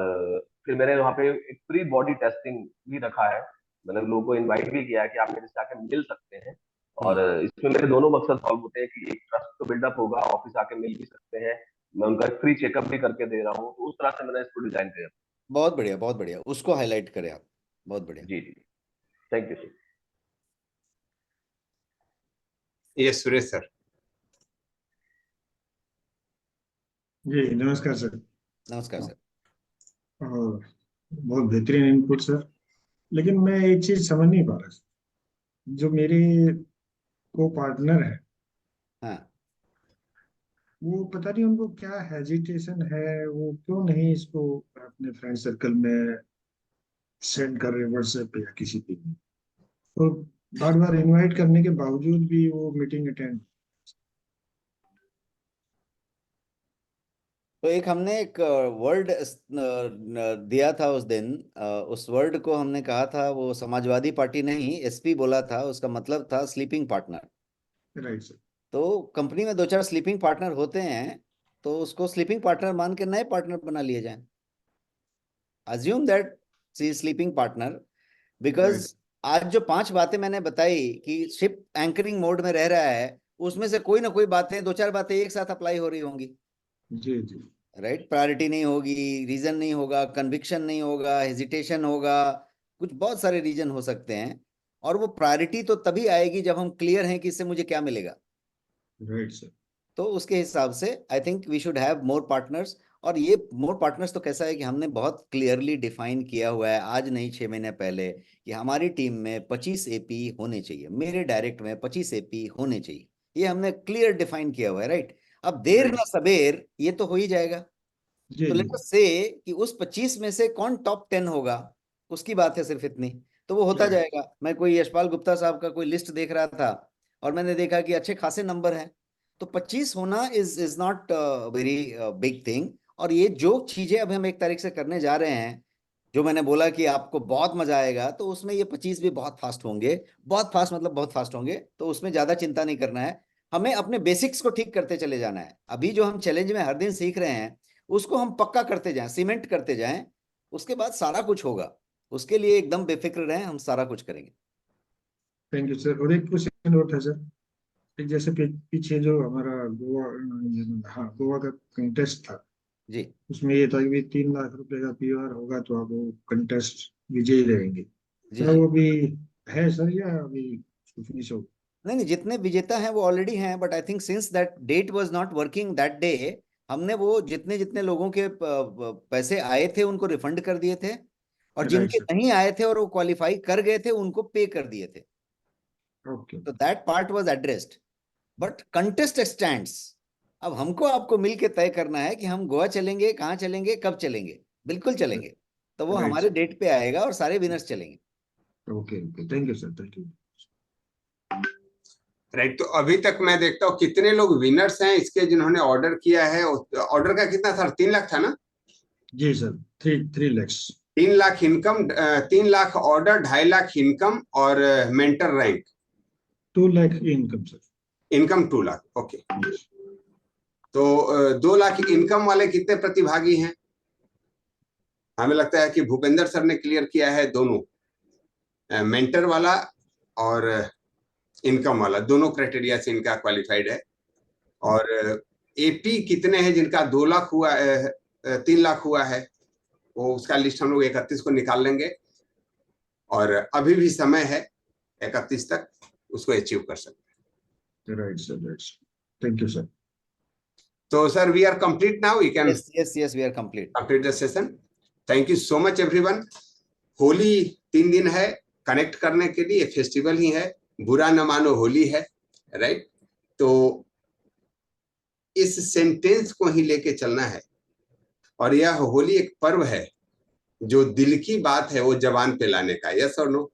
फिर मैंने वहाँ पे एक प्री बॉडी टेस्टिंग भी रखा है। मैंने लोगों को इनवाइट भी किया है कि आप मेरे से आके मिल सकते हैं। और इसमें मेरे दोनों मकसद सॉल्व होते हैं कि एक ट्रस्ट तो बिल्डअप होगा, ऑफिस आके मिल भी सकते हैं, मैं उनका फ्री चेकअप भी करके दे रहा हूँ। तो उस तरह से मैंने इसको डिजाइन किया। बहुत बढ़िया, बहुत बढ़िया, उसको हाईलाइट करें आप। बहुत बढ़िया। जी जी, थैंक यू सर। ये सुरेश सर। जी नमस्कार सर। नमस्कार सर। और बहुत बेहतरीन इनपुट सर, लेकिन मैं एक चीज समझ नहीं पा रहा सर। जो मेरे को पार्टनर है, हाँ, वो पता नहीं उनको क्या हेजिटेशन है, वो क्यों नहीं इसको अपने फ्रेंड सर्कल में सेंड कर रहे व्हाट्सएप पे या किसी पे भी। और बार बार इनवाइट करने के बावजूद भी वो मीटिंग अटेंड। तो एक हमने एक वर्ड दिया था उस दिन, उस वर्ड को हमने कहा था, वो समाजवादी पार्टी नहीं, एसपी बोला था, उसका मतलब था स्लीपिंग पार्टनर। Right sir. तो कंपनी में दो चार स्लीपिंग पार्टनर होते हैं, तो उसको स्लीपिंग पार्टनर मान के नए पार्टनर बना लिए जाएं। Assume that see sleeping partner, because आज जो 5 बातें मैंने बताई कि शिप एंकरिंग मोड में रह रहा है, उसमें से कोई ना कोई बातें, 2-4 बातें एक साथ अप्लाई हो रही होंगी। जी जी। राइट, प्रायोरिटी नहीं होगी, रीजन नहीं होगा, कन्विक्शन नहीं होगा, हेजिटेशन होगा, कुछ बहुत सारे रीजन हो सकते हैं। और वो प्रायोरिटी तो तभी आएगी जब हम क्लियर हैं कि इससे मुझे क्या मिलेगा। Right sir. तो उसके हिसाब से I think we should have more partners. और ये मोर पार्टनर्स तो कैसा है कि हमने बहुत क्लियरली डिफाइन किया हुआ है, आज नहीं 6 महीने पहले, कि हमारी टीम में 25 एपी होने चाहिए, मेरे डायरेक्ट में 25 एपी होने चाहिए। ये हमने क्लियर डिफाइन किया हुआ है, राइट। अब देर ना सबेर ये तो हो ही जाएगा। जी तो जी। लेट अस से कि उस 25 में से कौन टॉप 10 होगा, उसकी बात है सिर्फ इतनी। तो वो होता जाएगा। मैं कोई यशपाल गुप्ता साहब का कोई लिस्ट देख रहा था और मैंने देखा कि अच्छे खासे नंबर हैं। तो 25 होना is not very big thing. और ये जो चीजें अब हम 1 तारीख से करने जा रहे हैं, जो मैंने बोला कि आपको बहुत मजा आएगा, तो उसमें ये 25 भी बहुत फास्ट होंगे। बहुत फास्ट मतलब बहुत फास्ट होंगे, तो उसमें ज्यादा चिंता नहीं करना है। हमें अपने बेसिक्स को ठीक करते चले जाना है। अभी जो हम चैलेंज में हर दिन सीख रहे हैं, उसको हम पक्का करते जाएं, सीमेंट करते जाएं। उसके बाद सारा कुछ होगा। उसके लिए एकदम बेफिक्र रहें, हम सारा कुछ करेंगे। Thank you sir. और एक क्वेश्चन और था सर। एक जैसे पीछे जो हमारा गोवा, हाँ गोवा का कंटेस्ट था, जी उसमें ये था कि 3 लाख रुपए का पीआर होगा तो आप वो कंटेस्ट विजयी रहेंगे। जी क्या जी। वो अभी है सर या अभी कुछ नहीं सो? नहीं नहीं, जितने विजेता हैं वो ऑलरेडी हैं, but I think since that date was not working that day, हमने वो जितने जितने लोगों के पैसे आए थे उनको रिफंड कर दिए थे। और राइट जिनके सर। नहीं आए थे और वो क्वालिफाई कर गए थे, उनको पे कर दिए थे। ओके। तो that part was addressed. But contest stands. अब हमको आपको मिलके तय करना है कि हम गोवा चलेंगे, कहाँ चलेंगे, कब चलेंगे। बिल्कुल चलेंगे। तो वो राइट हमारे सर। डेट पे आएगा और सारे विनर्स चलेंगे। Okay okay, thank you sir, thank you. Right. तो अभी तक मैं देखता हूँ कितने लोग विनर्स हैं इसके, जिन्होंने ऑर्डर किया है। ऑर्डर का कितना था? 3 लाख था ना? जी sir, 3 lakh. 3 lakh income, 3 lakh order, 2.5 lakh income और mentor rank. 2 lakh income sir. Income 2 lakh, okay. तो 2 लाख इनकम वाले कितने प्रतिभागी हैं? हमें लगता है कि भूपेंद्र सर ने क्लियर किया है दोनों, मेंटर वाला और इनकम वाला, दोनों क्राइटेरिया से इनका क्वालिफाइड है। और एपी कितने हैं जिनका 2 लाख हुआ, 3 लाख हुआ है, वो उसका लिस्ट हम लोग 31 को निकाल लेंगे। और अभी भी समय है, 31 तक उसको अचीव कर सकते right sir, right sir, thank you sir. हैं। तो sir we are complete now, we can yes yes yes, we are complete. Complete the session. Thank you so much everyone. Holi 3 दिन है कनेक्ट करने के लिए, फेस्टिवल ही है, बुरा न मानो होली है, राइट। तो इस सेंटेंस को ही लेके चलना है। और यह होली एक पर्व है, जो दिल की बात है वो जबान पे लाने का। यस और नो?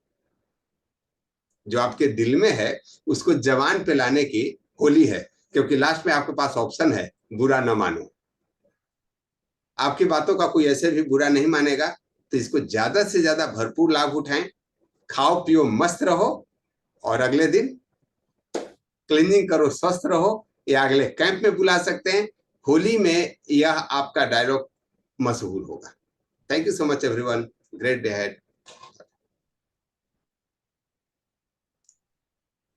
जो आपके दिल में है उसको जबान पे लाने की होली है, क्योंकि लास्ट में आपके पास ऑप्शन है, बुरा न मानो। आपकी बातों का कोई ऐसे भी बुरा नहीं मानेगा, तो इसको ज्यादा से ज्यादा भरपूर लाभ उठाएं, खाओ पियो मस्त रहो, और अगले दिन क्लीनिंग करो स्वस्थ रहो, या अगले कैंप में बुला सकते हैं। होली में यह आपका डायलॉग मशहूर होगा। Thank you so much everyone, great day ahead.